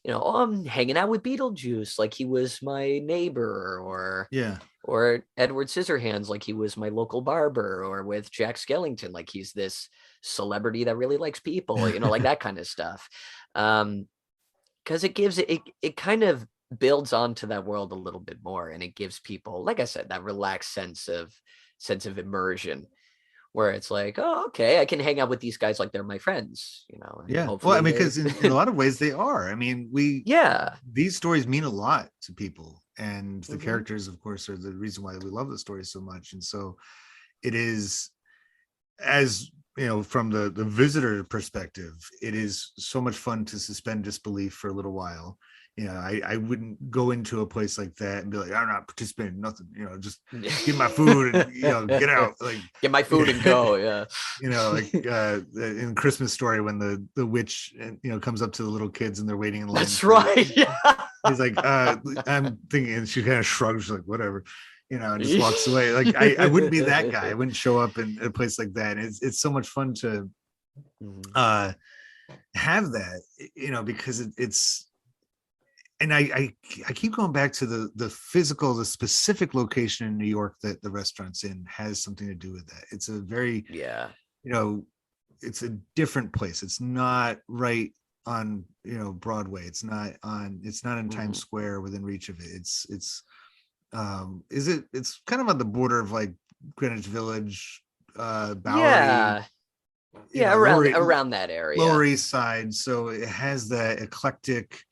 oh, I'm hanging out with Beetlejuice like he was my neighbor, Yeah. or Edward Scissorhands like he was my local barber, or with Jack Skellington like he's this celebrity that really likes people, like that kind of stuff. Because it kind of builds onto that world a little bit more, and it gives people, like I said, that relaxed sense of immersion, where it's like, oh, okay, I can hang out with these guys like they're my friends, and Yeah. Well, I hopefully mean, they because in a lot of ways they are. I mean, yeah. these stories mean a lot to people, and the Hmm. characters, of course, are the reason why we love the story so much. And so it is, as from the visitor perspective, it is so much fun to suspend disbelief for a little while. I wouldn't go into a place like that and be like, I'm not participating in nothing, just get my food and get out. Like, Get my food and go. Yeah. like in Christmas Story, when the witch comes up to the little kids and they're waiting in line That's for, right. Yeah. he's like, I'm thinking, and she kind of shrugs, she's like, whatever, and just walks away. Like, I wouldn't be that guy. I wouldn't show up in a place like that. And it's so much fun to Mhm. uh have that, because it's, and I keep going back to the specific location in New York that the restaurant's in has something to do with that. It's a very, Yeah. you know, it's a different place. It's not right on, Broadway. It's not in Times Mhm. Square within reach of it. It's kind of on the border of like Greenwich Village, Bowery, Yeah. Yeah. Around that Lower area. East Side. So it has that eclectic,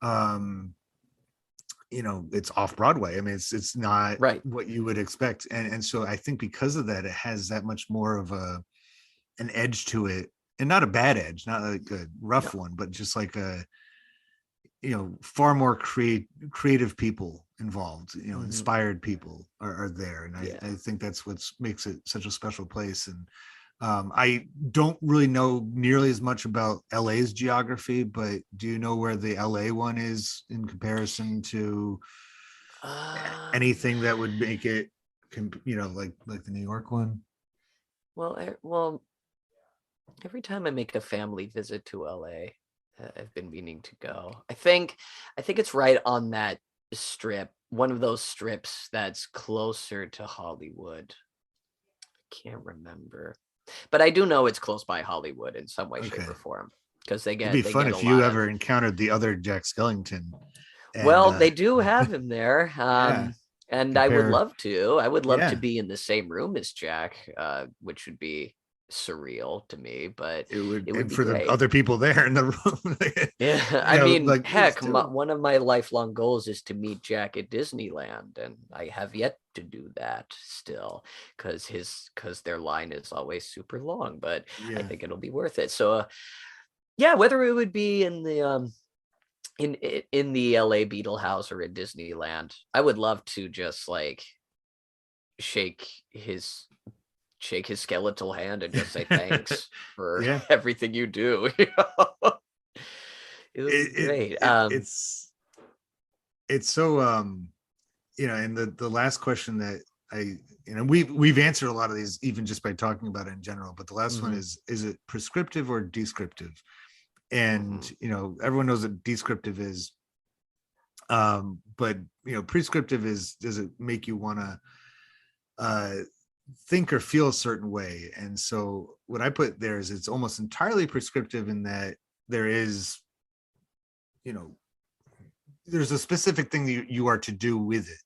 um, it's off Broadway. I mean, it's not Right. what you would expect. And so I think because of that, it has that much more of an edge to it, and not a bad edge, not like a No. rough one, but just like far more creative people involved, Mhm. inspired people are there. And Yeah. I think that's what makes it such a special place. And I don't really know nearly as much about LA's geography, but do you know where the LA one is in comparison to Um. anything that would make it, like the New York one? Well, every time I make a family visit to LA, I've been meaning to go. I think it's right on that strip, one of those strips that's closer to Hollywood. Can't remember, but I do know it's close by Hollywood in some way, shape, Okay. or form, because they It'd be get they fun get a if you lot of. ever encountered the other Jack Skellington, and Well, they do have him there, yeah, and I would compare. love to. I would love to Yeah, be in the same room as Jack, which would be surreal to me, but it would, it would and be for the great. other people there in the room, Yeah, I mean, like it's heck, dope. one of my lifelong goals is to meet Jack at Disneyland, and I have yet to do that still, because their line is always super long, but I Yeah, think it'll be worth it. So, yeah, whether it would be in in the LA Beetle House or in Disneyland, I would love to just like shake his skeletal hand and just say thanks for Yeah. everything you do. You know? It would be it, great. it it's so and the last question that I we've answered a lot of these even just by talking about it in general, but the last one Mhm, is it prescriptive or descriptive? And mhm. everyone knows what descriptive is, but prescriptive is, does it make you want to uh think or feel a certain way? And so what I put there is it's almost entirely prescriptive in that there is, you know there's a specific thing that you are to do with it,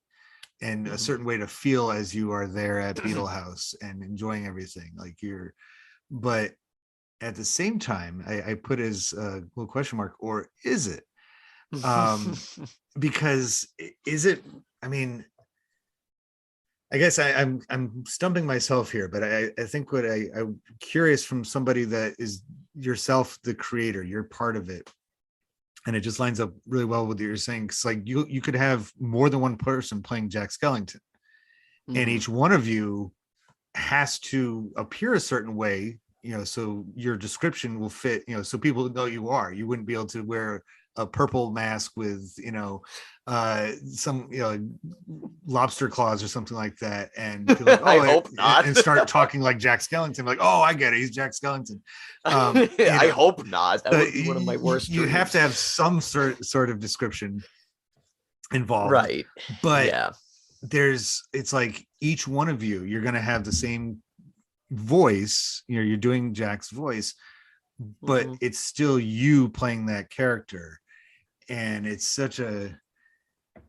and a Mhm. certain way to feel as you are there at Beetle House and enjoying everything. But at the same time, I put as a little question mark, or is it? Um, because is it? I mean, I guess I'm stumping myself here, but I think I'm curious from somebody that is yourself the creator, you're part of it, and it just lines up really well with what you're saying. It's like you could have more than one person playing Jack Skellington, and Mhm. each one of you has to appear a certain way, so your description will fit, so people know you are. You wouldn't be able to wear a purple mask with, some, lobster claws or something like that, and be like, I oh, hope not. and start talking like Jack Skellington, like, oh, I get it, he's Jack Skellington. um you I know hope not. That so would be one of my worst you have to dreams. have some sort of description involved, Right. but Yeah. it's like each one of you're going to have the same voice, you're doing Jack's voice, but Mhm. it's still you playing that character. And it's such a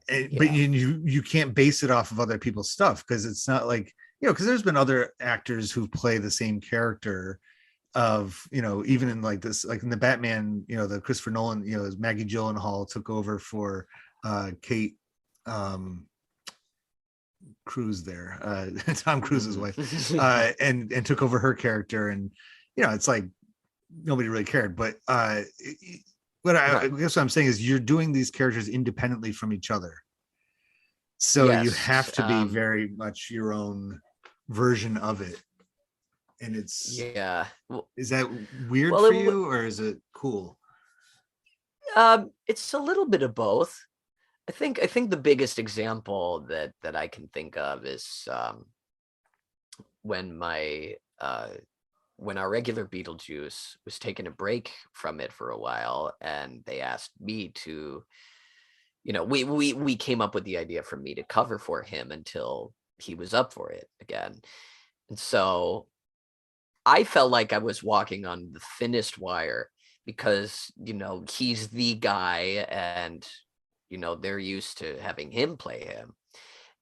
but Yeah. you can't base it off of other people's stuff, because it's not like, because there's been other actors who play the same character of, even Mhm. in like this, like in the Batman, the Christopher Nolan, Maggie Gyllenhaal took over for Kate um Cruz there, Tom Cruise's Mhm. wife, and took over her character. And it's like nobody really cared. But what I Right. guess what I'm saying is you're doing these characters independently from each other, so you Yes. have to be very much your own version of it. And Yeah. is that weird Well, for you, or is it cool? it's a little bit of both. I think the biggest example that I can think of is when my when our regular Beetlejuice was taking a break from it for a while, and they asked me to, we came up with the idea for me to cover for him until he was up for it again. And so I felt like I was walking on the thinnest wire because, he's the guy, and they're used to having him play him.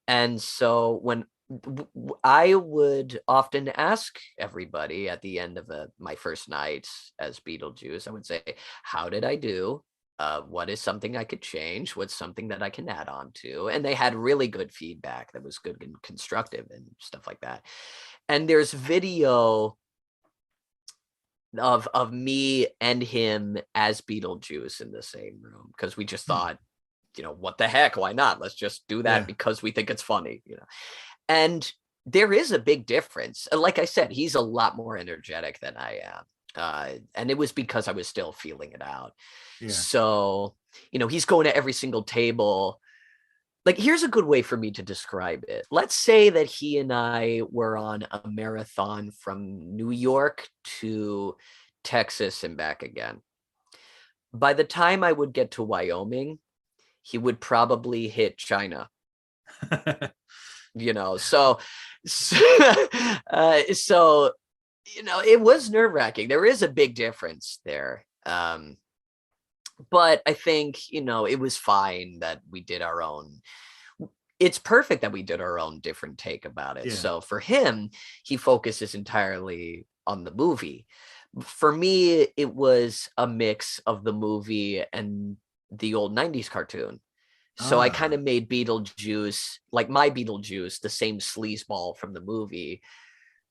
And so when I would often ask everybody at the end of my first night as Beetlejuice, I would say, how did I do? What is something I could change? What's something that I can add on to? And they had really good feedback that was good and constructive and stuff like that. And there's video of me and him as Beetlejuice in the same room because we just Hmm. thought, what the heck? Why not? Let's just do that Yeah. because we think it's funny. And there is a big difference. Like I said, he's a lot more energetic than I am. And it was because I was still feeling it out. Yeah. So, he's going to every single table. Like, here's a good way for me to describe it. Let's say that he and I were on a marathon from New York to Texas and back again. By the time I would get to Wyoming, he would probably hit China. So so, so it was nerve-wracking. There is a big difference there. But I think, it was fine that we did our own. It's perfect that we did our own different take about it. Yeah. So for him, he focuses entirely on the movie. For me, it was a mix of the movie and the old 90s cartoon. So I kind Ah. of made Beetlejuice, like my Beetlejuice, the same sleazeball from the movie,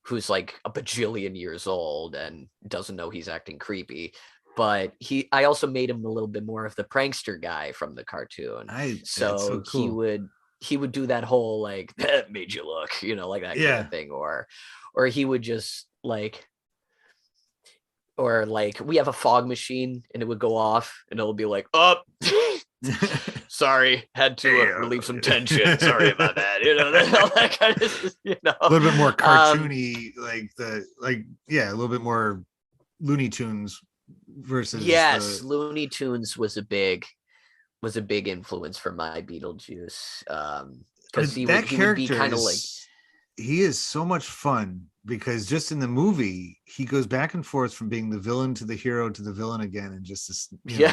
who's like a bajillion years old and doesn't know he's acting creepy. but I also made him a little bit more of the prankster guy from the cartoon. That's so So cool. he would do that whole like, that made you look, like that kind Yeah. of thing, or he would just like, or like we have a fog machine and it would go off and it'll be like, oh, sorry, had to Yeah. relieve some tension. Sorry about that. All that kind of, A little bit more Um, cartoony, yeah, a little bit more Looney Tunes versus yes, the. Looney Tunes was a big influence for my Beetlejuice. I Because mean, that he would be character kind of like, is he is so much fun because just in the movie he goes back and forth from being the villain to the hero to the villain again in just this, yeah.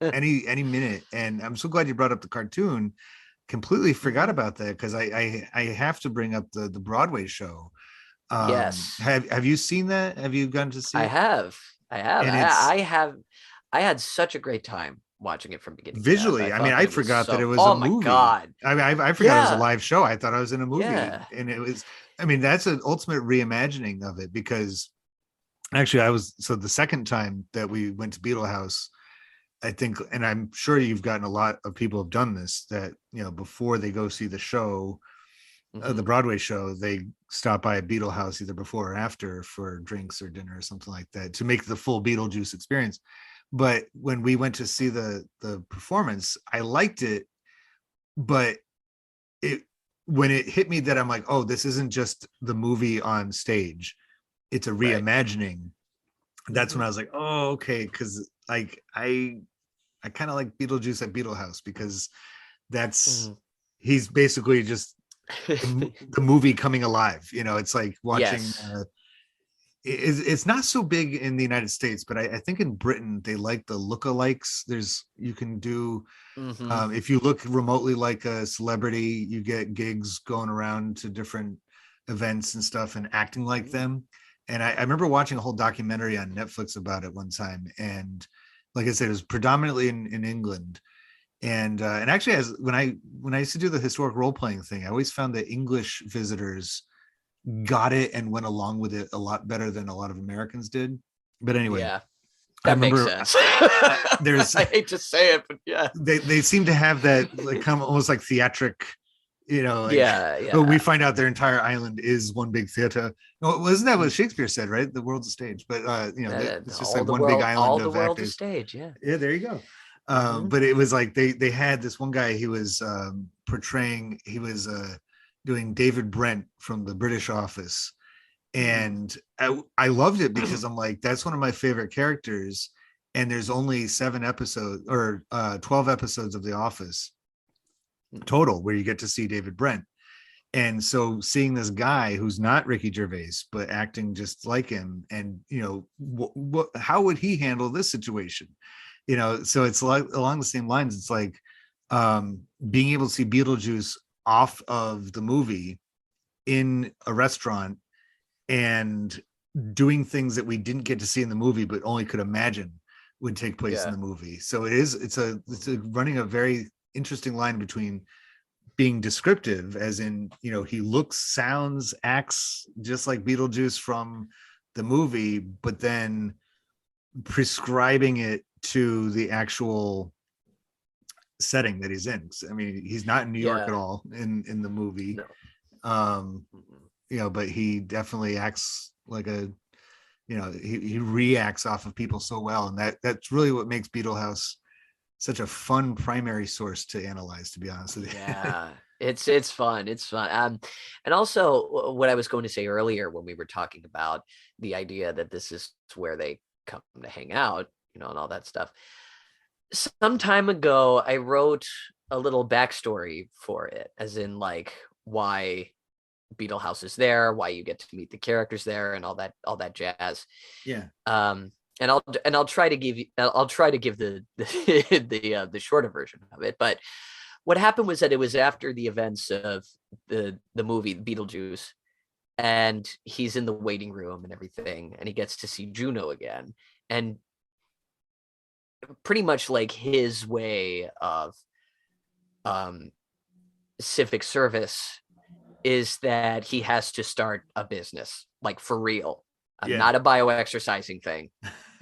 any minute. And I'm so glad you brought up the cartoon. Completely forgot Mhm. about that because I have to bring up the Broadway show. Yes, Have you seen that? Have you gotten to see I it? have. I have. And it's I had such a great time watching it from beginning to end. I visually, I mean, thought I that it was forgot that it so, was a oh my movie. God. I mean, I forgot it was a Yeah. live show. I thought I was in a movie, Yeah. and it was. I mean, that's an ultimate reimagining of it because actually, I was so the second time that we went to Beetle House, I think, and I'm sure you've gotten a lot of people have done this that before they go see the show, the Hmm. Broadway show, they stop by a Beetle House either before or after for drinks or dinner or something like that to make the full Beetlejuice experience. But when we went to see the performance, I liked it, but it when it hit me that I'm like, oh, this isn't just the movie on stage; it's a Right. reimagining. That's when Hmm. I was like, oh, okay, because like I kind of like Beetlejuice at Beetle House because that's Hmm. he's basically just the movie coming alive. It's like watching. Yes. It's not so big in the United States, but I think in Britain they like the lookalikes. You can do Hmm. if you look remotely like a celebrity, you get gigs going around to different events and stuff and acting like them. And I remember watching a whole documentary on Netflix about it one time, and like I said, it was predominantly in England. And actually, as when I used to do the historic role playing thing, I always found that English visitors got it and went along with it a lot better than a lot of Americans did. But anyway, Yeah. I That makes remember sense. there's I hate to say it, but yeah. they seem to have that like kind of almost like theatric, like Yeah. but we Yeah. find out their entire island is one big theater. No, wasn't that what Shakespeare said, right? The world's a stage, but it's just like one big island All the of world is actors. stage. Yeah. Yeah, there you go. Hmm. But it was like they had this one guy. He was portraying. He was doing David Brent from the British Office, and I loved it because I'm like, that's one of my favorite characters. And there's only 7 episodes or 12 episodes of The Office total where you get to see David Brent. And so seeing this guy who's not Ricky Gervais but acting just like him, and how would he handle this situation? So it's like along the same lines. It's like being able to see Beetlejuice off of the movie in a restaurant and doing things that we didn't get to see in the movie but only could imagine would take place in Yeah. the movie. So it's a running a very interesting line between being descriptive, as in, he looks, sounds, acts just like Beetlejuice from the movie, but then prescribing it to the actual setting that he's in. I mean, he's not in New York at Yeah. all in the movie. No. um Mhm. but he definitely acts like he reacts off of people so well, and that's really what makes Beetle House such a fun primary source to analyze, to be honest with you. Yeah. It's fun. It's fun. And also what I was going to say earlier when we were talking about the idea that this is where they come to hang out, and all that stuff. Some time ago, I wrote a little backstory for it, as in like why Beetle House is there, why you get to meet the characters there, and all that jazz. Yeah. Um, and I'll try to give you I'll try to give the shorter version of it. But what happened was that it was after the events of the movie Beetlejuice, and he's in the waiting room and everything, and he gets to see Juno again, and pretty much like his way of um civic service is that he has to start a business, like for real. not a bioexercising thing.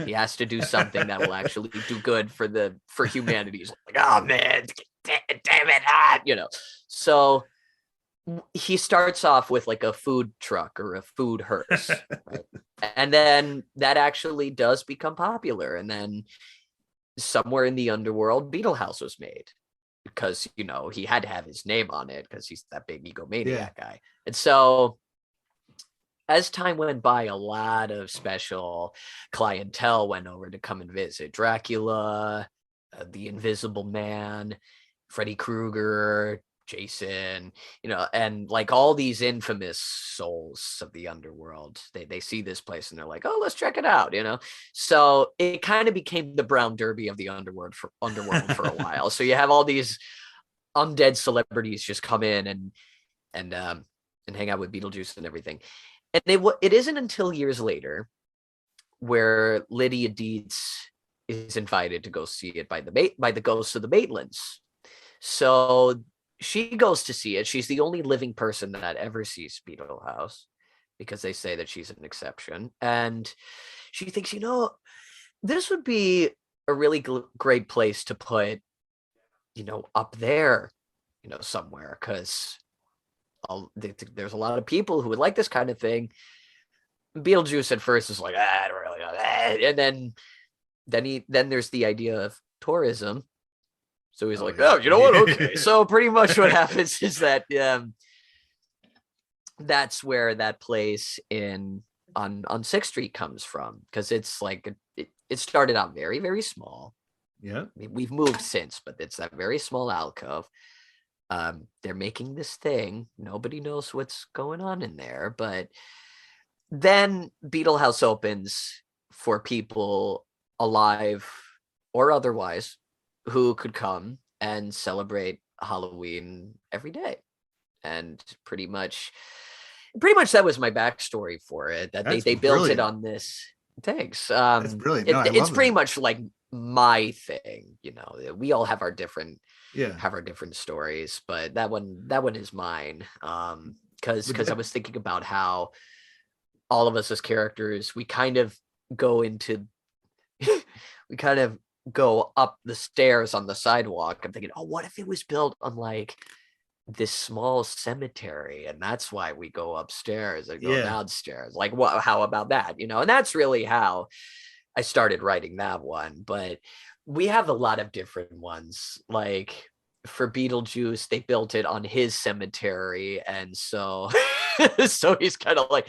He has to do something that will actually do good for humanity. He's like, oh man, damn it, So he starts off with like a food truck or a food hearse, right? And then that actually does become popular. And then somewhere in the underworld, Beetle House was made because, he had to have his name on it because he's that big egomaniac guy. And so as time went by, a lot of special clientele went over to come and visit. Dracula, the Invisible Man, Freddy Krueger, Jason, and like all these infamous souls of the underworld. They see this place and they're like, oh, let's check it out, So it kind of became the Brown Derby of the underworld for a while. So you have all these undead celebrities just come in and hang out with Beetlejuice and everything. And it isn't until years later where Lydia Dietz is invited to go see it by the ghosts of the Maitlands. So she goes to see it. She's the only living person that ever sees Beetle House because they say that she's an exception. And she thinks, this would be a really great place to put, up there, somewhere, because there's a lot of people who would like this kind of thing. Beetlejuice at first is like, I don't really know that. And then there's the idea of tourism. So he's like, oh, you know what? Okay. So pretty much what happens is that that's where that place on 6th Street comes from, because it's like it started out very, very small. Yeah. I mean, we've moved since, but it's that very small alcove. They're making this thing. Nobody knows what's going on in there. But then Beetle House opens for people alive or otherwise who could come and celebrate Halloween every day. And pretty much that was my backstory for it, that they built it on this. Thanks. That's brilliant. No, it's pretty much like my thing. We all have our different stories, but that one is mine. Because I was thinking about how all of us as characters, we kind of go go up the stairs on the sidewalk. I'm thinking, oh, what if it was built on like this small cemetery, and that's why we go upstairs and go downstairs? Like, what? How about that? And that's really how I started writing that one. But we have a lot of different ones. Like for Beetlejuice, they built it on his cemetery, and so so he's kind of like,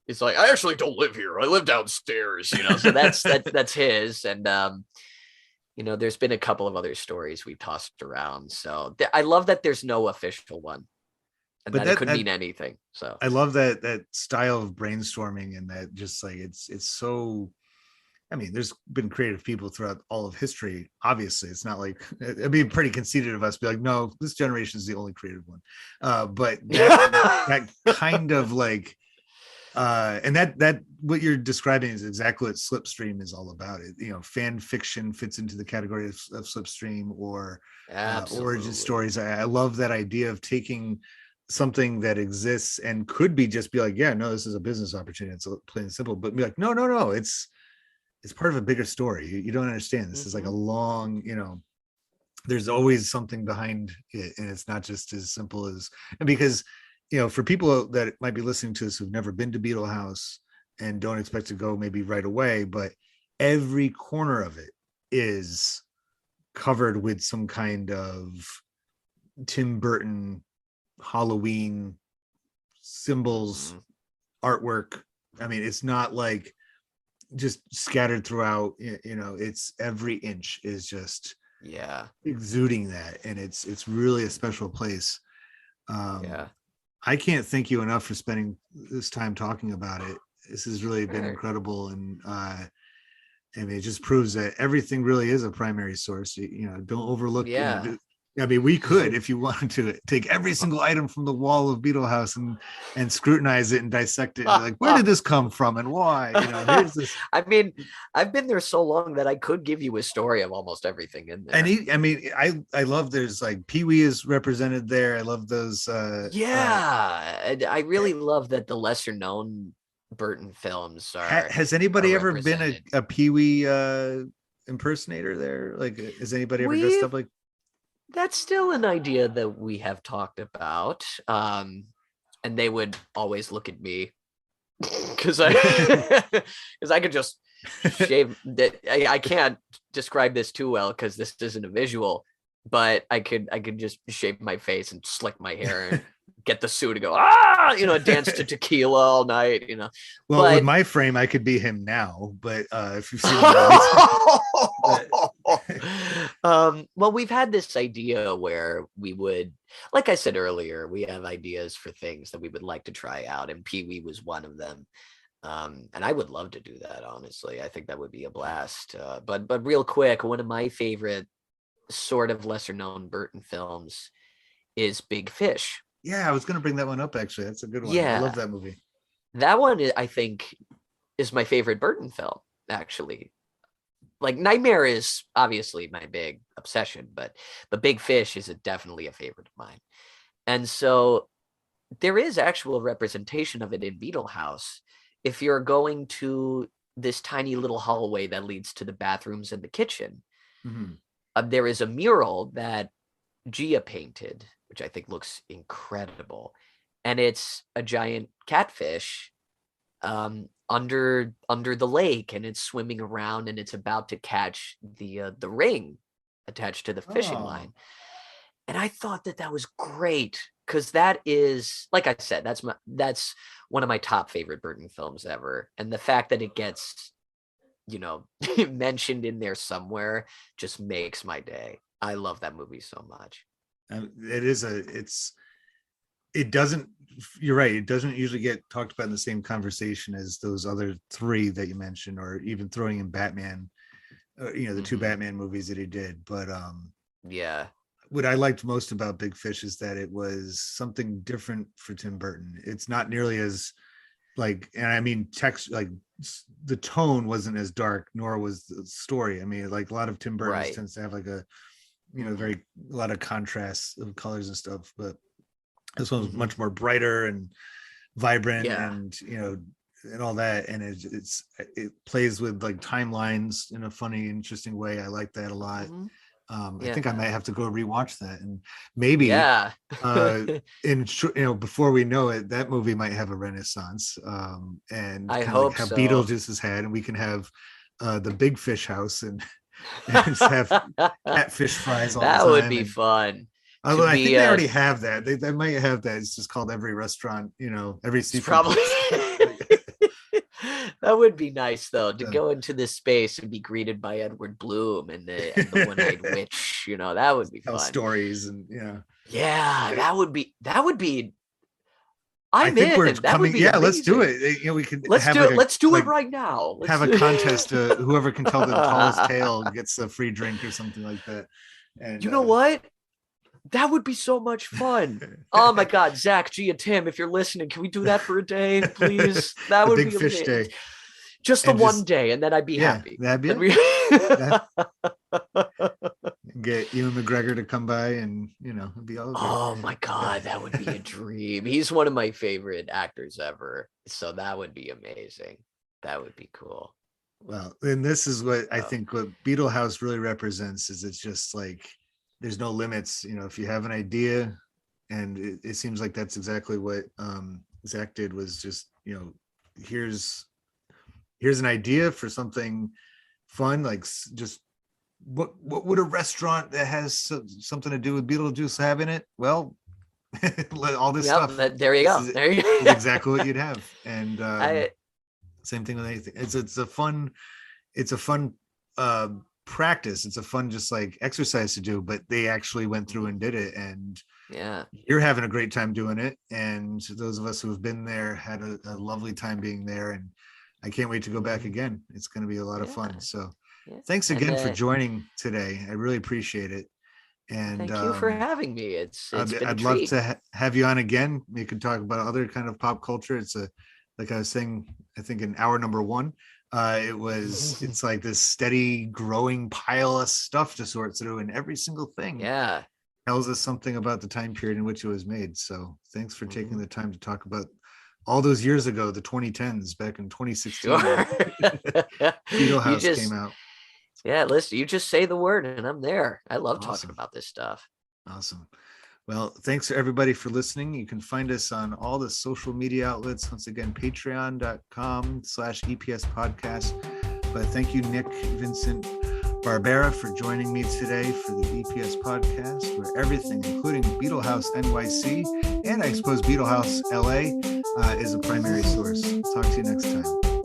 it's like, I actually don't live here. I live downstairs, So that's his. And there's been a couple of other stories we've tossed around. So I love that there's no official one, and but that it could mean anything. So I love that style of brainstorming, and that just like it's so. I mean, there's been creative people throughout all of history. Obviously, it's not like it'd be pretty conceited of us to be like, no, this generation is the only creative one. But that kind of like. And that what you're describing is exactly what Slipstream is all about. It, fan fiction fits into the category of Slipstream, or origin stories. I love that idea of taking something that exists and could be just be like, yeah, no, this is a business opportunity. It's plain and simple, but be like, no, it's part of a bigger story. You don't understand. This is like a long, there's always something behind it, and it's not just as simple as, and because for people that might be listening to this who've never been to Beetle House and don't expect to go maybe right away, but every corner of it is covered with some kind of Tim Burton Halloween symbols, artwork. I mean, it's not like just scattered throughout, it's every inch is just exuding that, and it's really a special place. I can't thank you enough for spending this time talking about it. This has really been incredible. And I mean, it just proves that everything really is a primary source. Don't overlook. I mean, we could, if you wanted to, take every single item from the wall of Beetle House and scrutinize it and dissect it. And like, where did this come from and why? Here's this. I mean, I've been there so long that I could give you a story of almost everything in there. And I love there's like Pee-wee is represented there. I love those. I really love that the lesser known Burton films are Has anybody ever been represented. a Pee-wee impersonator there? Like, has anybody ever dressed We've up like? That's still an idea that we have talked about. And they would always look at me because I because I could just shave that. I can't describe this too well because this isn't a visual, but I could just shave my face and slick my hair and get the suit to go dance to tequila all night, Well, with but my frame, I could be him now, but if you've seen my well, we've had this idea where we would, like I said earlier, we have ideas for things that we would like to try out, and Pee-wee was one of them. And I would love to do that, honestly. I think that would be a blast. But real quick, one of my favorite sort of lesser known Burton films is Big Fish. yeah, I was gonna bring that one up actually. That's a good one. I love Yeah, that movie. that one I think is my favorite Burton film, actually. Like Nightmare is obviously my big obsession, but Big Fish is definitely a favorite of mine. And so there is actual representation of it in Beetle House. If you're going to this tiny little hallway that leads to the bathrooms and the kitchen, Mhm. there is a mural that Gia painted, which I think looks incredible. And it's a giant catfish under the lake, and it's swimming around, and it's about to catch the ring attached to the fishing Oh, line. And I thought that was great because that is, like I said, that's one of my top favorite Burton films ever, and the fact that it gets mentioned in there somewhere just makes my day. I love that movie so much. it doesn't, you're right, it doesn't usually get talked about in the same conversation as those other three that you mentioned, or even throwing in Batman, the two Hmm. Batman movies that he did. But Yeah. what I liked most about Big Fish is that it was something different for Tim Burton. It's not nearly as like, and I mean text, like the tone wasn't as dark, nor was the story. I mean, like a lot of Tim Burton's Right. tends to have like a, Hmm. very, a lot of contrasts of colors and stuff, but this one was Hmm. much more brighter and vibrant, Yeah. and and all that, and it plays with like timelines in a funny, interesting way. I like that a lot. Hmm. I think I Yeah. might have to go rewatch that, and maybe Yeah. uh before we know it, that movie might have a renaissance, and I kind of like hope how so. Beetlejuice has had, and we can have the Big Fish House, and and just have catfish fries all the That would time. be And fun to although I think be they already have that. They might have that. It's just called every restaurant, every it's seafood probably place. that would be nice though, to uh, go into this space and be greeted by Edward Bloom and the one-eyed witch. That would be Tell fun. stories, and Yeah, that would be I I'm think we're in. That would coming. be Yeah, let's do amazing. it. We could Let's have do like it. Let's do it like right now. Let's have a contest. Whoever can tell the tallest tale gets a free drink or something like that. And You know what? That would be so much fun. Oh my God, Zach, Gia, Tim, if you're listening, can we do that for a day, please? That the would Big be Fish amazing. Day, Just the and one just, day, and then I'd be yeah, happy. that'd be Then it. we. That, get Ewan McGregor to come by, and it'd be all great. Oh my God, that would be a dream. He's one of my favorite actors ever. So that would be amazing. That would be cool. Well, and this is what I Oh, think what Beetle House really represents, is it's just like there's no limits. If you have an idea, and it seems like that's exactly what Zach did, was just, here's here's an idea for something fun, like just what would a restaurant that has something to do with Beetlejuice have in it? Well, all this yep. stuff. There you This go. is There you is go. exactly what you'd have, and I same thing with anything. It's a fun uh, practice. It's a fun, just like exercise to do. But they actually went through and did it, and yeah. you're having a great time doing it. And those of us who have been there had a lovely time being there. And I can't wait to go back Mhm. again. It's going to be a lot of fun. Yeah. So Yeah. thanks And again for joining today. I really appreciate it. And thank you for having me. It's been a I'd love treat. to have you on again. We could talk about other kind of pop culture. Like I was saying, I think in hour number one, it's like this steady growing pile of stuff to sort through, and every single thing Yeah. tells us something about the time period in which it was made. So thanks for taking Hmm. the time to talk about all those years ago, the 2010s, back in 2016, Sure. Beetle You House just, came out. yeah, listen, you just say the word and I'm there. I love talking Awesome. about this stuff. Awesome. Well, thanks everybody for listening. You can find us on all the social media outlets. Once again, patreon.com/EPS podcast. But thank you, Nick Vincent Barbera, for joining me today for the EPS podcast, where everything, including Beetle House NYC and I suppose Beetle House LA, is a primary source. Talk to you next time.